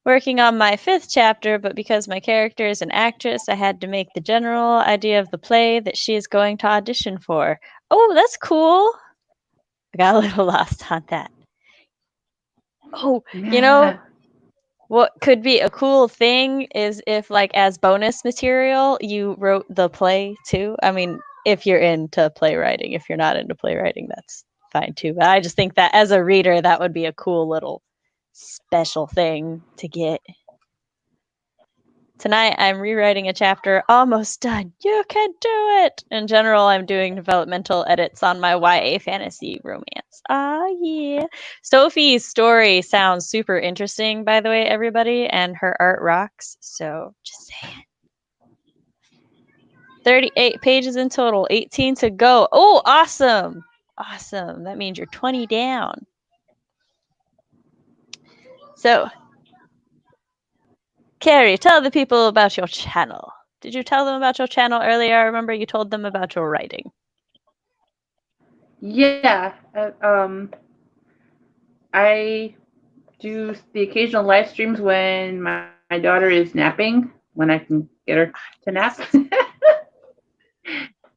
Working on my 5th chapter, but because my character is an actress, I had to make the general idea of the play that she is going to audition for. Oh, that's cool. I got a little lost on that. Oh, you know, what could be a cool thing is if, like, as bonus material, you wrote the play too. I mean, if you're into playwriting. If you're not into playwriting, that's fine too. But I just think that as a reader, that would be a cool little special thing to get. Tonight, I'm rewriting a chapter, almost done. You can do it! In general, I'm doing developmental edits on my YA fantasy romance. Ah, yeah. Sophie's story sounds super interesting, by the way, everybody, and her art rocks. So, just saying. 38 pages in total, 18 to go. Oh, awesome! Awesome. That means you're 20 down. So, Carey, tell the people about your channel. Did you tell them about your channel earlier? I remember you told them about your writing. Yeah. I do the occasional live streams when my daughter is napping, when I can get her to nap.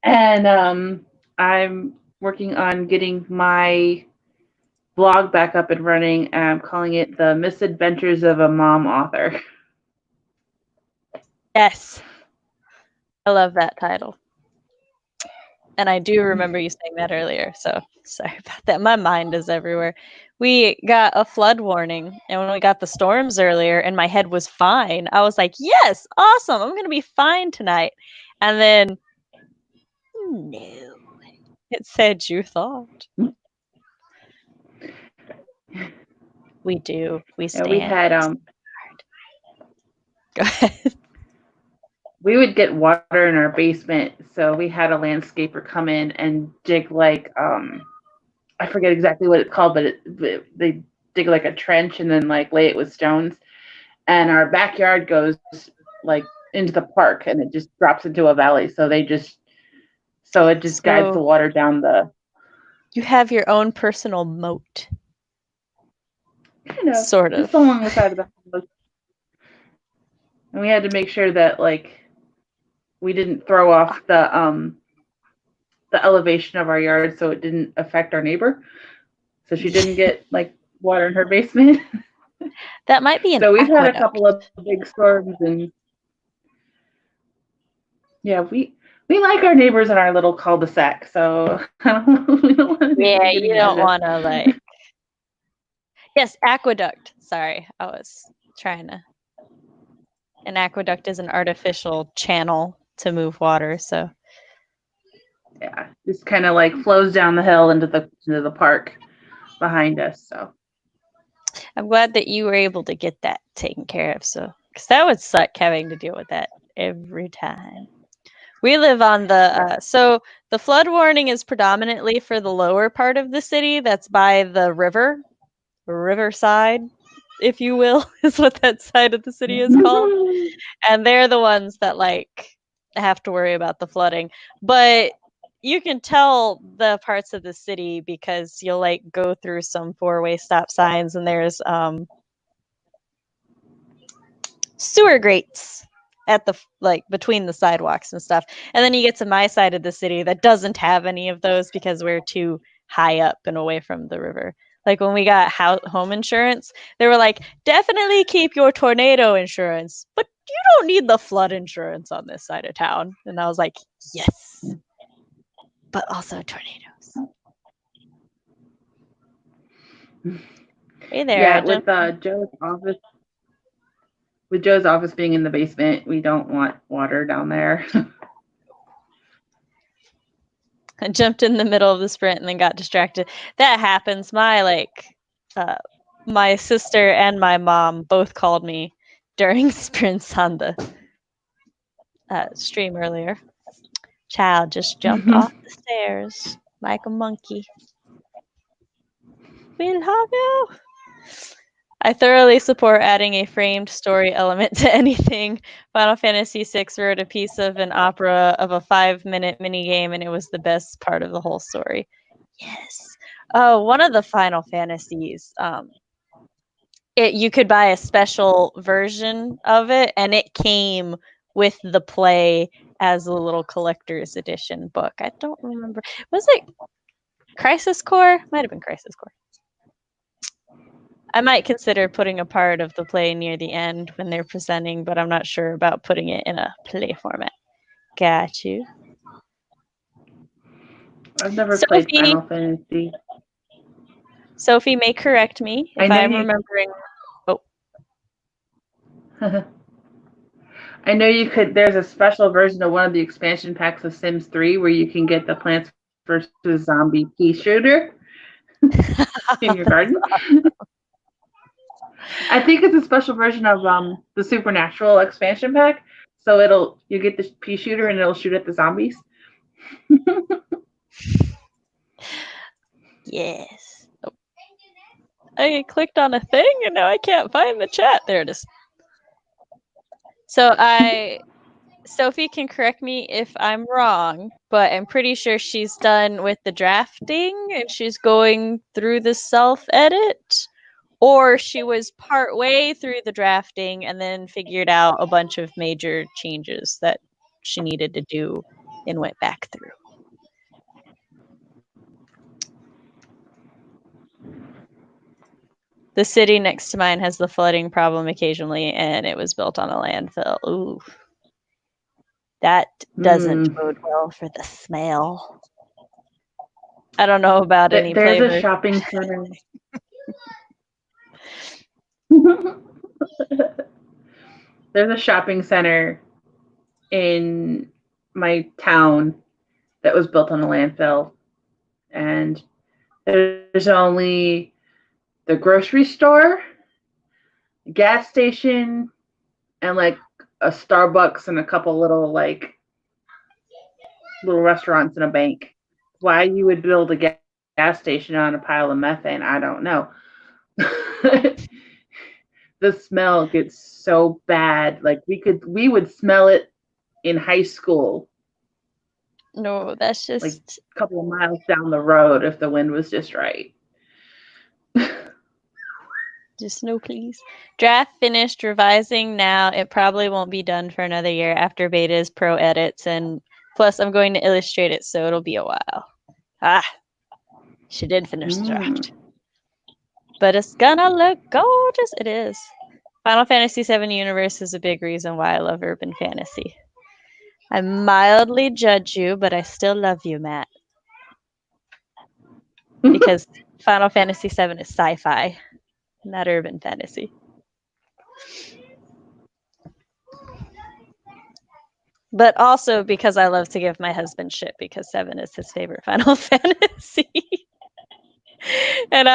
And I'm working on getting my blog back up and running. And I'm calling it The Misadventures of a Mom Author. Yes. I love that title. And I do remember you saying that earlier, so sorry about that. My mind is everywhere. We got a flood warning, and when we got the storms earlier and my head was fine, I was like, yes, awesome, I'm going to be fine tonight. And then, no, it said you thought. We do. We stand. Yeah, we had Go ahead. we would get water in our basement, so we had a landscaper come in and dig like I forget exactly what it's called, but they dig like a trench and then like lay it with stones, and our backyard goes like into the park and it just drops into a valley. So it just guides the water down the. You have your own personal moat. Kind of. Sort of. Just along the side of the house. And we had to make sure that like we didn't throw off the elevation of our yard so it didn't affect our neighbor. So she didn't get like water in her basement. That might be an So we've aqueduct. had a couple of big storms, and yeah, we like our neighbors in our little cul-de-sac. So we don't want to you don't want to like. Yes, aqueduct. Sorry, I was trying to. An aqueduct is an artificial channel to move water, so. Yeah, just kind of like flows down the hill into the park behind us. So I'm glad that you were able to get that taken care of. So, because that would suck having to deal with that every time. We live on the so the flood warning is predominantly for the lower part of the city that's by the riverside. if you will, is what that side of the city is called. And they're the ones that like have to worry about the flooding. But you can tell the parts of the city because you'll like go through some four-way stop signs and there's sewer grates at the like between the sidewalks and stuff. And then you get to my side of the city that doesn't have any of those because we're too high up and away from the river. Like when we got home insurance, they were like, definitely keep your tornado insurance, but you don't need the flood insurance on this side of town. And I was like, yes, but also tornadoes. Hey there. Yeah, with Joe's office being in the basement, we don't want water down there. I jumped in the middle of the sprint and then got distracted. That happens. My sister and my mom both called me during sprints on the stream earlier. Child just jumped off the stairs like a monkey. We'll have you. I thoroughly support adding a framed story element to anything. Final Fantasy VI wrote a piece of an opera of a 5-minute minigame, and it was the best part of the whole story. Yes. Oh, one of the Final Fantasies, you could buy a special version of it, and it came with the play as a little collector's edition book. I don't remember. Was it Crisis Core? Might have been Crisis Core. I might consider putting a part of the play near the end when they're presenting, but I'm not sure about putting it in a play format. Got you. I've never played Final Fantasy. Sophie may correct me if I'm remembering. Oh. I know you could. There's a special version of one of the expansion packs of Sims 3 where you can get the Plants vs. Zombie pea shooter in your garden. I think it's a special version of the Supernatural expansion pack. So you get the pea shooter and it'll shoot at the zombies. Yes. Oh. I clicked on a thing and now I can't find the chat. There it is. So Sophie can correct me if I'm wrong, but I'm pretty sure she's done with the drafting and she's going through the self-edit. Or she was part way through the drafting and then figured out a bunch of major changes that she needed to do and went back through. The city next to mine has the flooding problem occasionally, and it was built on a landfill. Ooh. That doesn't bode well for the smell. I don't know about any There's flavor. a shopping center. There's a shopping center in my town that was built on a landfill, and there's only the grocery store, gas station, and like a Starbucks and a couple little restaurants and a bank. Why you would build a gas station on a pile of methane, I don't know. The smell gets so bad. Like we would smell it in high school. No, that's just like a couple of miles down the road if the wind was just right. Just no, please. Draft finished revising now. It probably won't be done for another year after beta's pro edits, and plus I'm going to illustrate it, so it'll be a while. She did finish the draft. But it's gonna look gorgeous. It is. Final Fantasy VII Universe is a big reason why I love urban fantasy. I mildly judge you, but I still love you, Matt. Because Final Fantasy VII is sci-fi, not urban fantasy. But also because I love to give my husband shit because 7 is his favorite Final Fantasy. And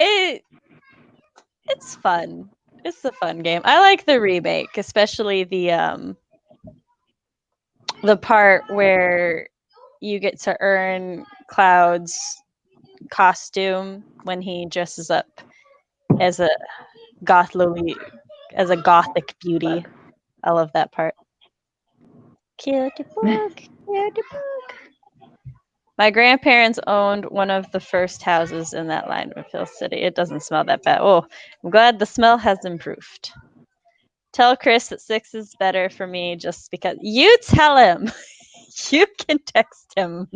it's fun. It's a fun game. I like the remake, especially the part where you get to earn Cloud's costume when he dresses up as a as a gothic beauty. I love that part. Cute book, cute book. My grandparents owned one of the first houses in that line of Hill City. It doesn't smell that bad. Oh, I'm glad the smell has improved. Tell Chris that 6 is better for me just because. You tell him. You can text him.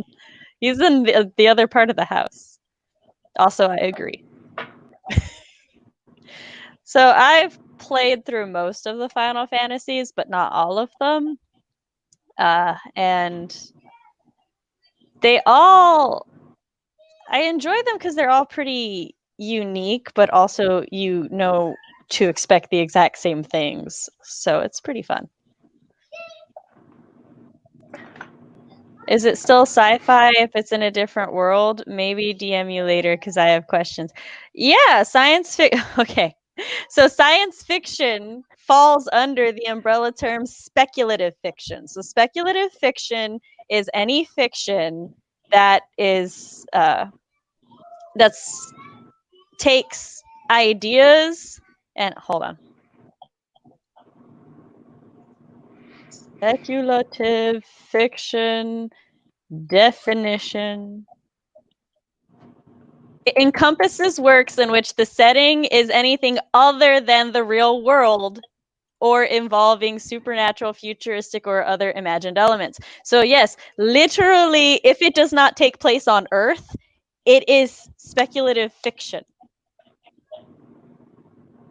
He's in the other part of the house. Also, I agree. So I've played through most of the Final Fantasies, but not all of them. And they all, I enjoy them because they're all pretty unique, but also to expect the exact same things. So it's pretty fun. Is it still sci-fi if it's in a different world? Maybe DM you later because I have questions. Yeah, science fiction. Okay. So science fiction falls under the umbrella term speculative fiction. So speculative fiction is any fiction that is takes ideas and hold on. Speculative fiction definition. It encompasses works in which the setting is anything other than the real world or involving supernatural, futuristic, or other imagined elements. So yes, literally, if it does not take place on Earth, it is speculative fiction.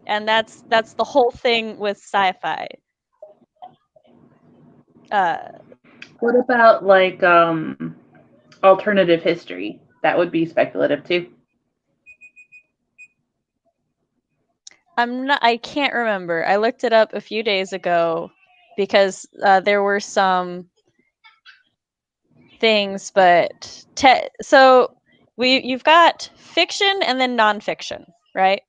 And that's the whole thing with sci-fi. What about like alternative history? That would be speculative too. I can't remember. I looked it up a few days ago because there were some things, but so you've got fiction and then nonfiction, right?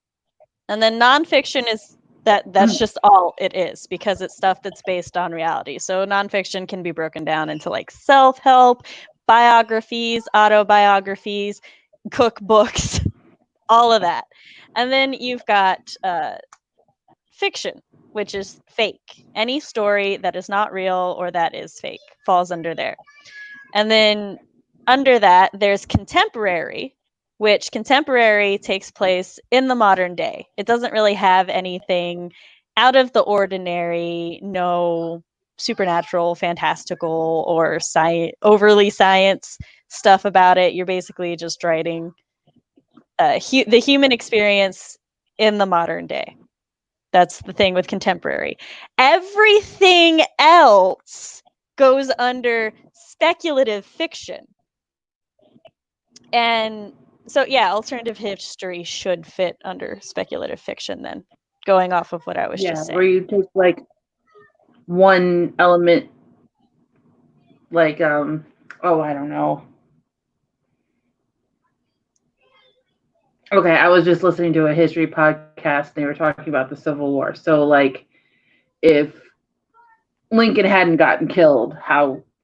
And then nonfiction is that's just all it is because it's stuff that's based on reality. So nonfiction can be broken down into like self-help, biographies, autobiographies, cookbooks, all of that. And then you've got fiction, which is fake. Any story that is not real or that is fake falls under there. And then under that, there's contemporary, which contemporary takes place in the modern day. It doesn't really have anything out of the ordinary, no supernatural, fantastical, or overly science stuff about it. You're basically just writing the human experience in the modern day. That's the thing with contemporary. Everything else goes under speculative fiction. And so, yeah, alternative history should fit under speculative fiction then, going off of what I was just saying. Where you take like one element, like, I don't know. Okay, I was just listening to a history podcast and they were talking about the Civil War. So, like, if Lincoln hadn't gotten killed,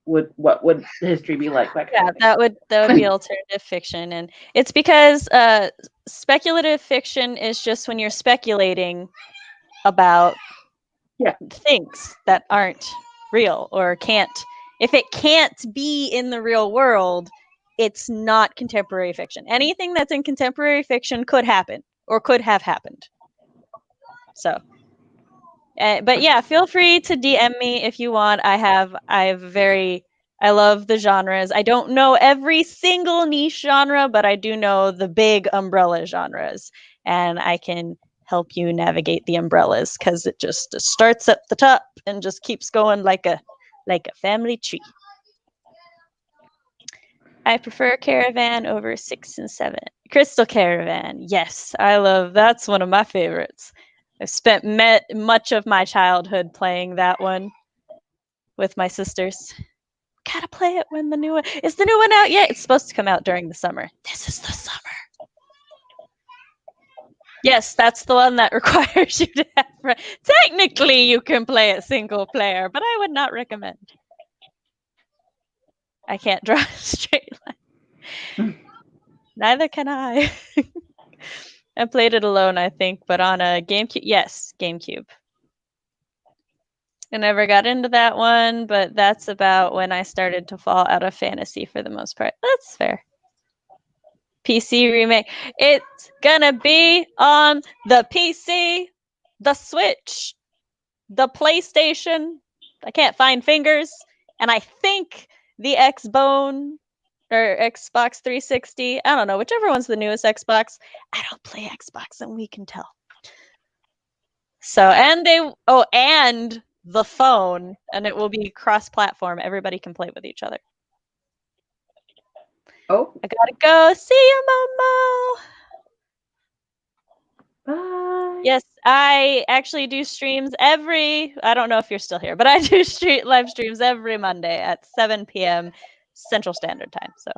what would history be like? That would be alternative fiction, and it's because speculative fiction is just when you're speculating about things that aren't real or can't. If it can't be in the real world, it's not contemporary fiction. Anything that's in contemporary fiction could happen or could have happened. So, but yeah, feel free to DM me if you want. I love the genres. I don't know every single niche genre, but I do know the big umbrella genres, and I can help you navigate the umbrellas because it just starts at the top and just keeps going like a family tree. I prefer Caravan over 6 and 7. Crystal Caravan, yes, that's one of my favorites. I've spent much of my childhood playing that one with my sisters. Gotta play it when the new one is the new one out yet. It's supposed to come out during the summer. This is the summer. Yes, that's the one that requires you to have. Technically, you can play it single player, but I would not recommend. I can't draw a straight line. Neither can I. I played it alone, I think, but on a GameCube. Yes, GameCube. I never got into that one, but that's about when I started to fall out of fantasy for the most part. That's fair. PC remake. It's gonna be on the PC, the Switch, the PlayStation. I can't find fingers. And I think the Xbone or Xbox 360. I don't know, whichever one's the newest Xbox. I don't play Xbox, and we can tell. So, and the phone, and it will be cross-platform. Everybody can play with each other. Oh, I gotta go. See you, Momo. bye. Yes, I actually do streams I don't know if you're still here, but I do live streams every Monday at 7 p.m. Central Standard Time. So,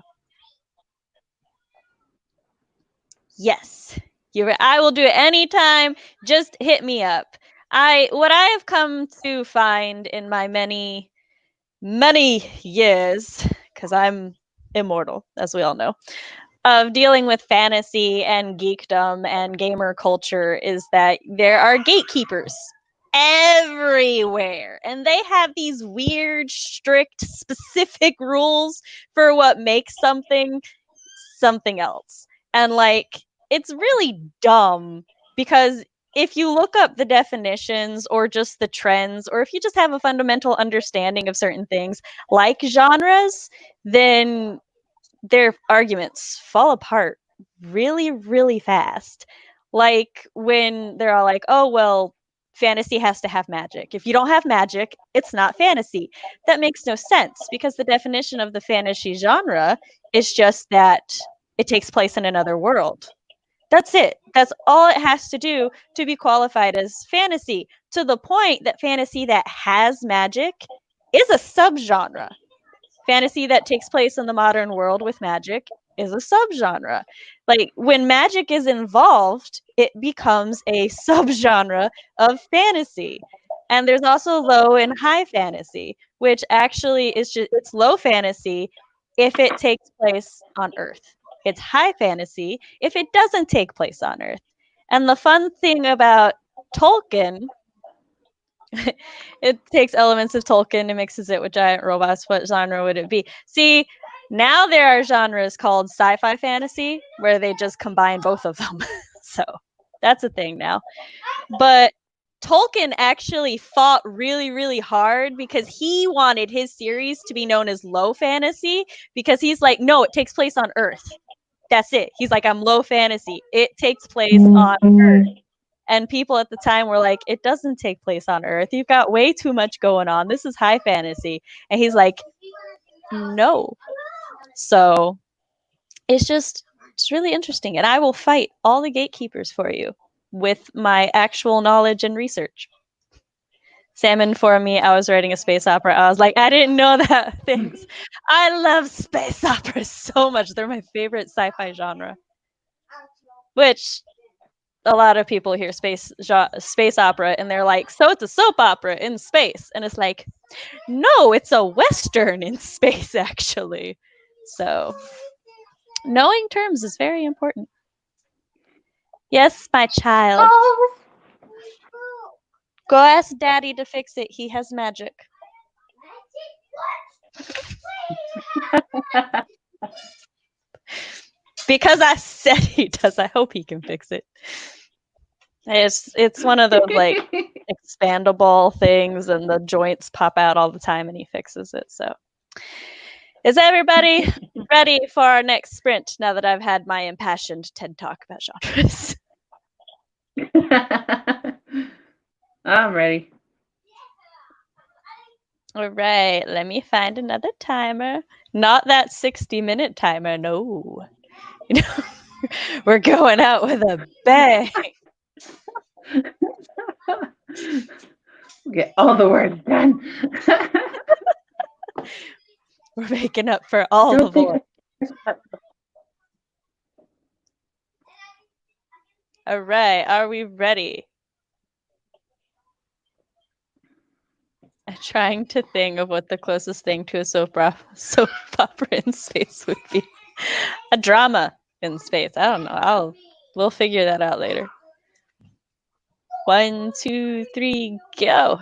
yes, I will do it anytime. Just hit me up. What I have come to find in my many years, because I'm immortal, as we all know, of dealing with fantasy and geekdom and gamer culture is that there are gatekeepers everywhere, and they have these weird, strict, specific rules for what makes something else. And like, it's really dumb because if you look up the definitions or just the trends, or if you just have a fundamental understanding of certain things like genres, then their arguments fall apart really, really fast. Like when they're all like, oh, well, fantasy has to have magic. If you don't have magic, it's not fantasy. That makes no sense because the definition of the fantasy genre is just that it takes place in another world. That's it. That's all it has to do to be qualified as fantasy, to the point that fantasy that has magic is a subgenre. Fantasy that takes place in the modern world with magic is a subgenre. Like when magic is involved, it becomes a subgenre of fantasy. And there's also low and high fantasy, which actually it's low fantasy if it takes place on Earth. It's high fantasy if it doesn't take place on Earth. And the fun thing about Tolkien, it takes elements of Tolkien and mixes it with giant robots. What genre would it be? See, now there are genres called sci-fi fantasy where they just combine both of them. So that's a thing now. But Tolkien actually fought really, really hard because he wanted his series to be known as low fantasy, because he's like, no, it takes place on Earth. That's it. He's like, I'm low fantasy. It takes place on Earth. And people at the time were like, it doesn't take place on Earth. You've got way too much going on. This is high fantasy. And he's like, no. So it's really interesting. And I will fight all the gatekeepers for you with my actual knowledge and research. Sam informed me I was writing a space opera. I was like, I didn't know that things. I love space operas so much. They're my favorite sci-fi genre. Which a lot of people hear space opera and they're like, so it's a soap opera in space. And it's like, no, it's a Western in space, actually. So knowing terms is very important. Yes, my child. Oh. Go ask Daddy to fix it. He has magic. Because I said he does. I hope he can fix it. It's one of those like expandable things, and the joints pop out all the time, and he fixes it. So, is everybody ready for our next sprint? Now that I've had my impassioned TED talk about genres. I'm ready. All right, let me find another timer. Not that 60-minute timer, no. You know, we're going out with a bang. Get all the words done. We're making up for all the voice. All right, are we ready? I'm trying to think of what the closest thing to a soap opera in space would be. A drama in space. I don't know. We'll figure that out later. 1, 2, 3, go.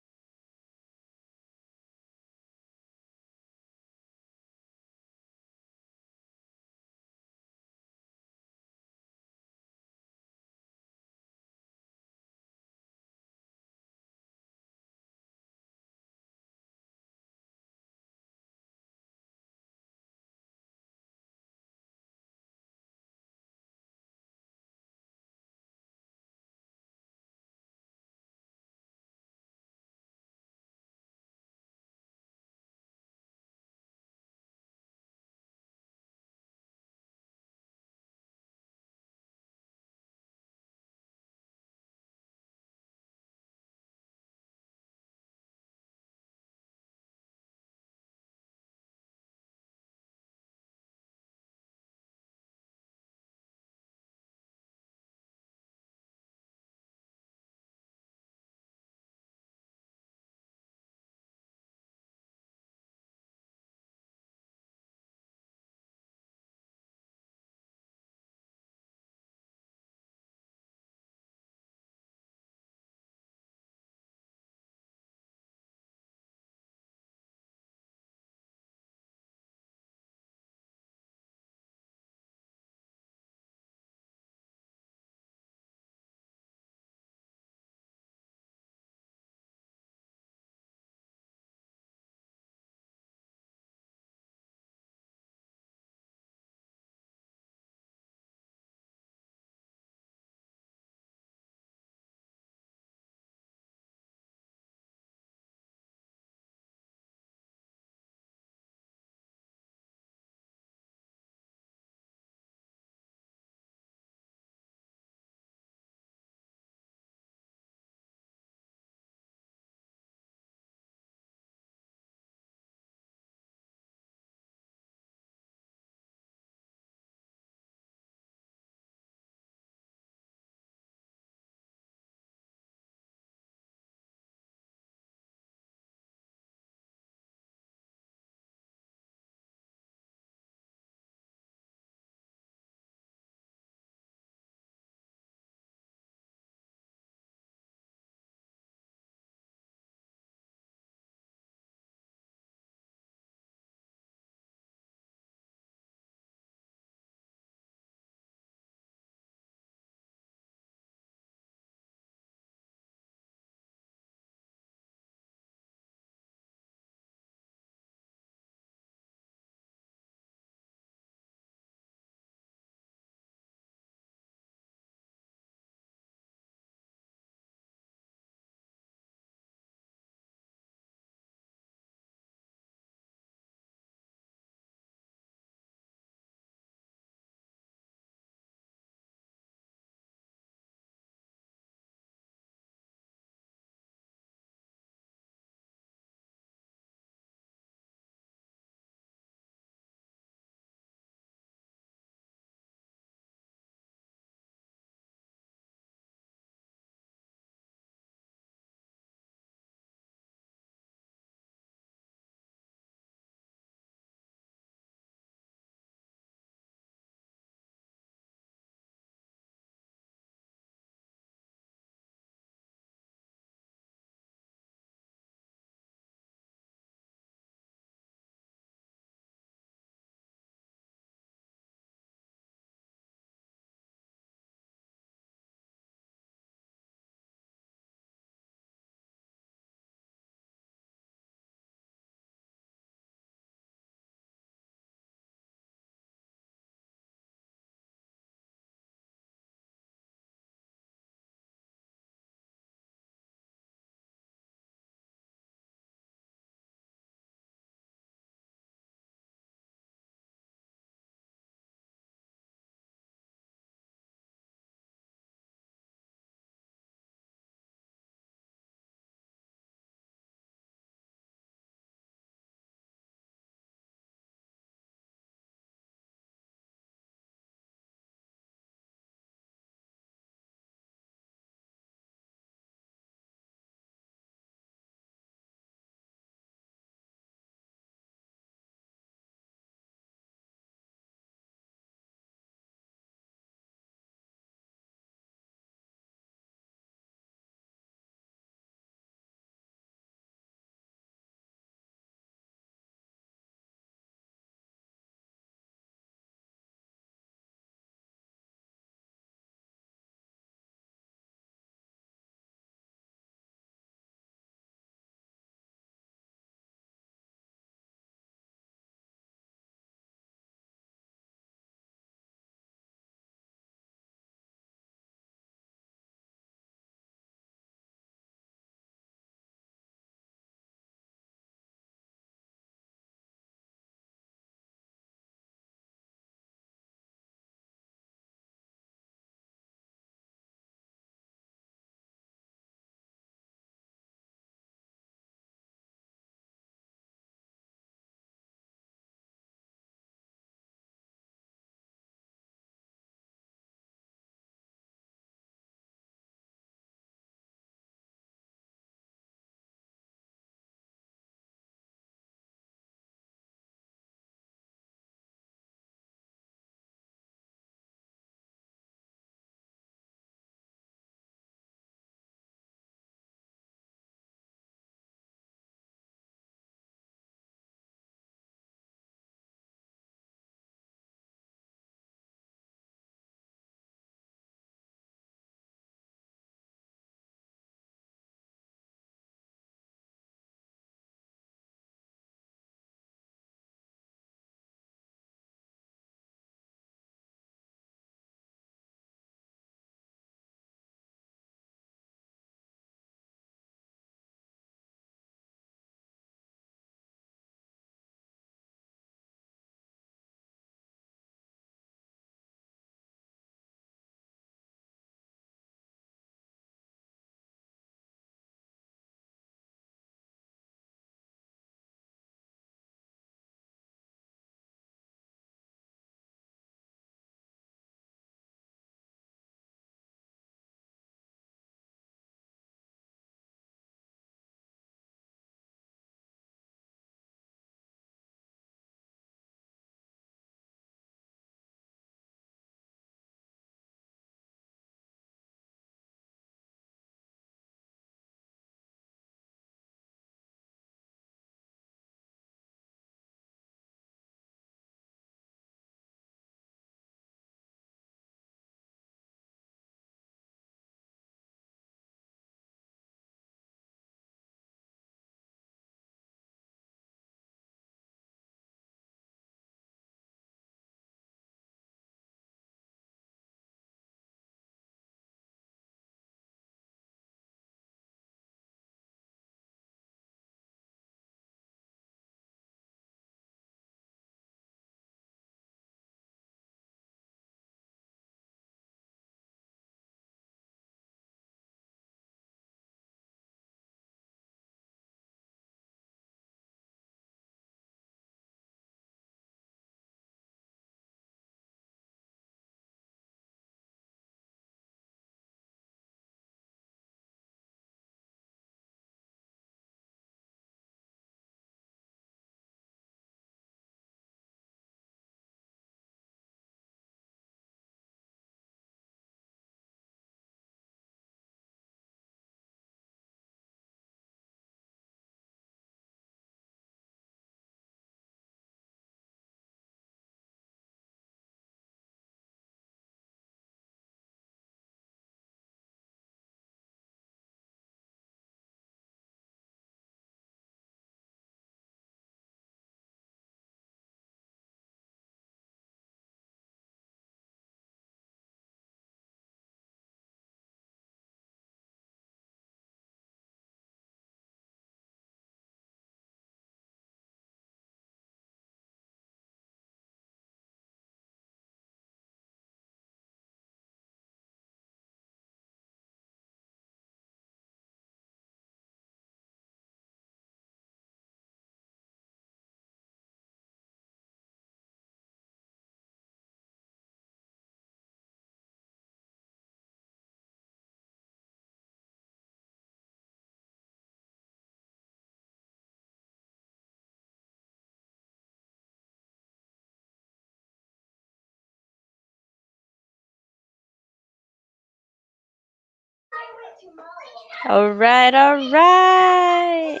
All right.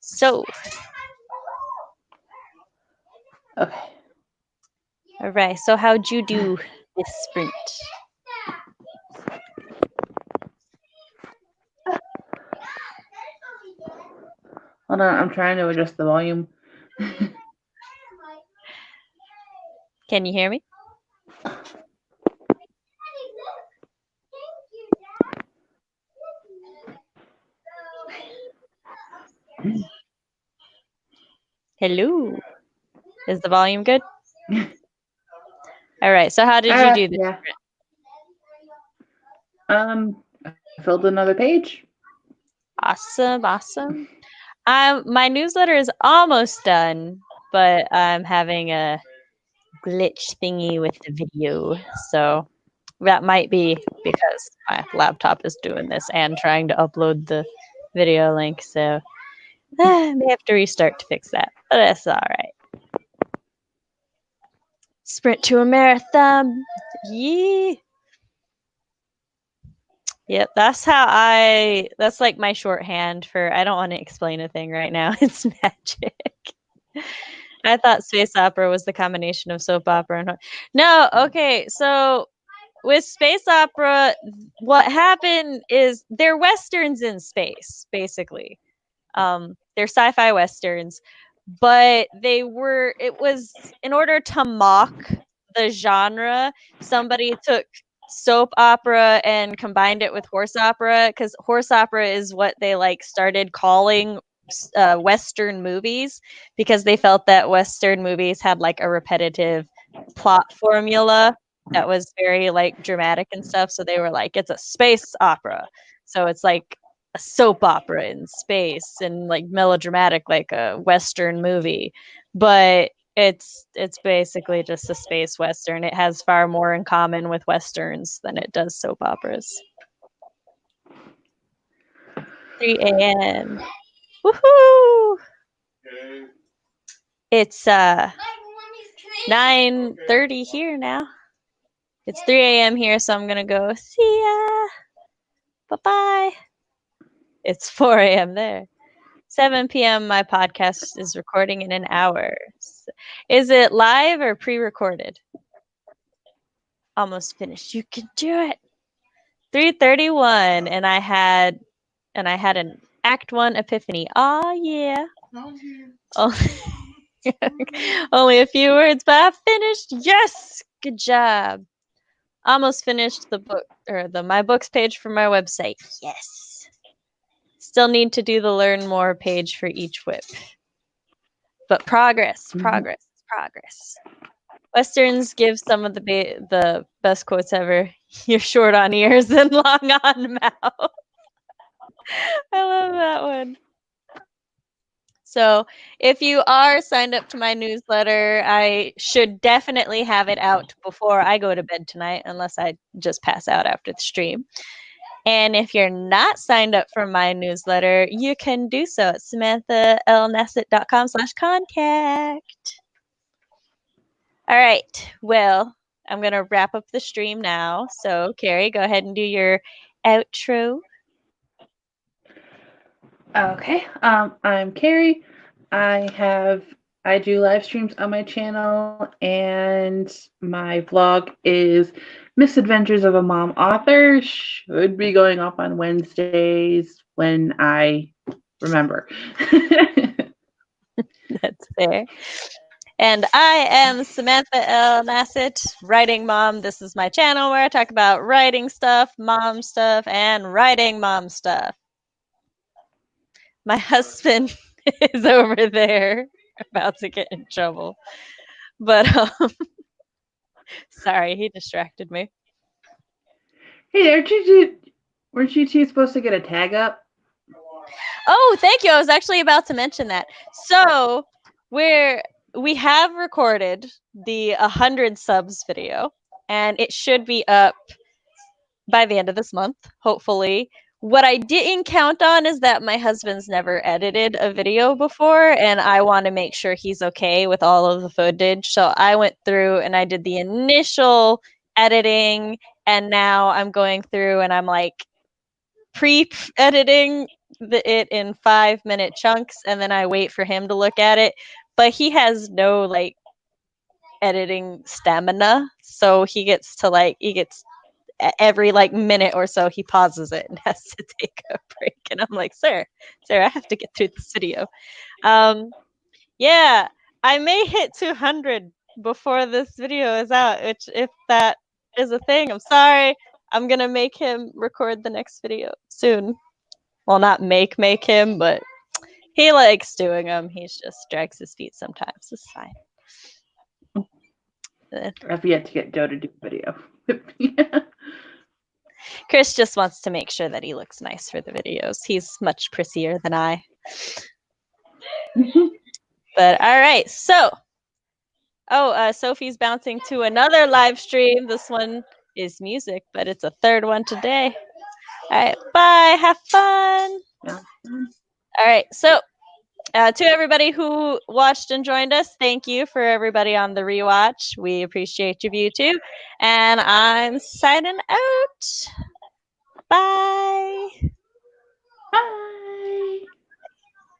So, Okay. all right. So, how'd you do this sprint? Hold on, I'm trying to adjust the volume. Can you hear me? Hello. Is the volume good? All right. So, how did you do this? Yeah. I filled another page. Awesome. Awesome. My newsletter is almost done, but I'm having a glitch thingy with the video. So that might be because my laptop is doing this and trying to upload the video link. So I may have to restart to fix that, but that's all right. Sprint to a marathon. Yeah. Yep, that's like my shorthand for I don't want to explain a thing right now. It's magic. I thought space opera was the combination of soap opera and no, okay. So with space opera, what happened is they're westerns in space, basically. They're sci-fi westerns, but it was in order to mock the genre, somebody took soap opera and combined it with horse opera, because horse opera is what they like started calling Western movies, because they felt that Western movies had like a repetitive plot formula that was very like dramatic and stuff. So they were like, it's a space opera. So it's like a soap opera in space and like melodramatic like a Western movie. But it's basically just a space Western. It has far more in common with Westerns than it does soap operas. 3 a.m. Woohoo! It's 9:30 here now. It's 3 a.m. here, so I'm gonna go see ya. Bye-bye. It's 4 a.m. there. 7 p.m. my podcast is recording in an hour. Is it live or pre-recorded? Almost finished. You can do it. 3:31, and I had an Act 1 epiphany. Oh yeah. Oh. Only a few words, but I finished. Yes, good job. Almost finished the book or the my books page for my website. Yes. Still need to do the learn more page for each whip. But progress. Westerns give some of the best quotes ever. You're short on ears and long on mouth. I love that one. So if you are signed up to my newsletter, I should definitely have it out before I go to bed tonight, unless I just pass out after the stream. And if you're not signed up for my newsletter, you can do so at samanthaalnasset.com/contact. All right. Well, I'm going to wrap up the stream now. So, Carey, go ahead and do your outro. Okay. I'm Carey. I do live streams on my channel, and my vlog is Misadventures of a Mom Author. Should be going up on Wednesdays when I remember. That's fair. And I am Samantha L. Nasset, Writing Mom. This is my channel where I talk about writing stuff, mom stuff, and writing mom stuff. My husband is over there about to get in trouble. But sorry, he distracted me. Hey, weren't you two supposed to get a tag up? Oh, thank you. I was actually about to mention that. So we have recorded the 100 subs video, and it should be up by the end of this month, hopefully. What I didn't count on is that my husband's never edited a video before, and I want to make sure he's okay with all of the footage. So I went through and I did the initial editing and now I'm going through and I'm like pre-editing it in 5-minute chunks, and then I wait for him to look at it. But he has no like editing stamina, so he gets every like minute or so he pauses it and has to take a break, and I'm like, sir, I have to get through this video. Yeah, I may hit 200 before this video is out, which, if that is a thing, I'm sorry. I'm gonna make him record the next video soon. Well, not make him, but he likes doing them. He just drags his feet sometimes. It's fine. I've yet to get Joe to do video. Yeah. Chris just wants to make sure that he looks nice for the videos. He's much prettier than I. But all right, so Sophie's bouncing to another live stream. This one is music, but it's a third one today. All right, bye. Have fun. Yeah. All right, so to everybody who watched and joined us, thank you. For everybody on the rewatch, we appreciate your view too. And I'm signing out. Bye. Bye.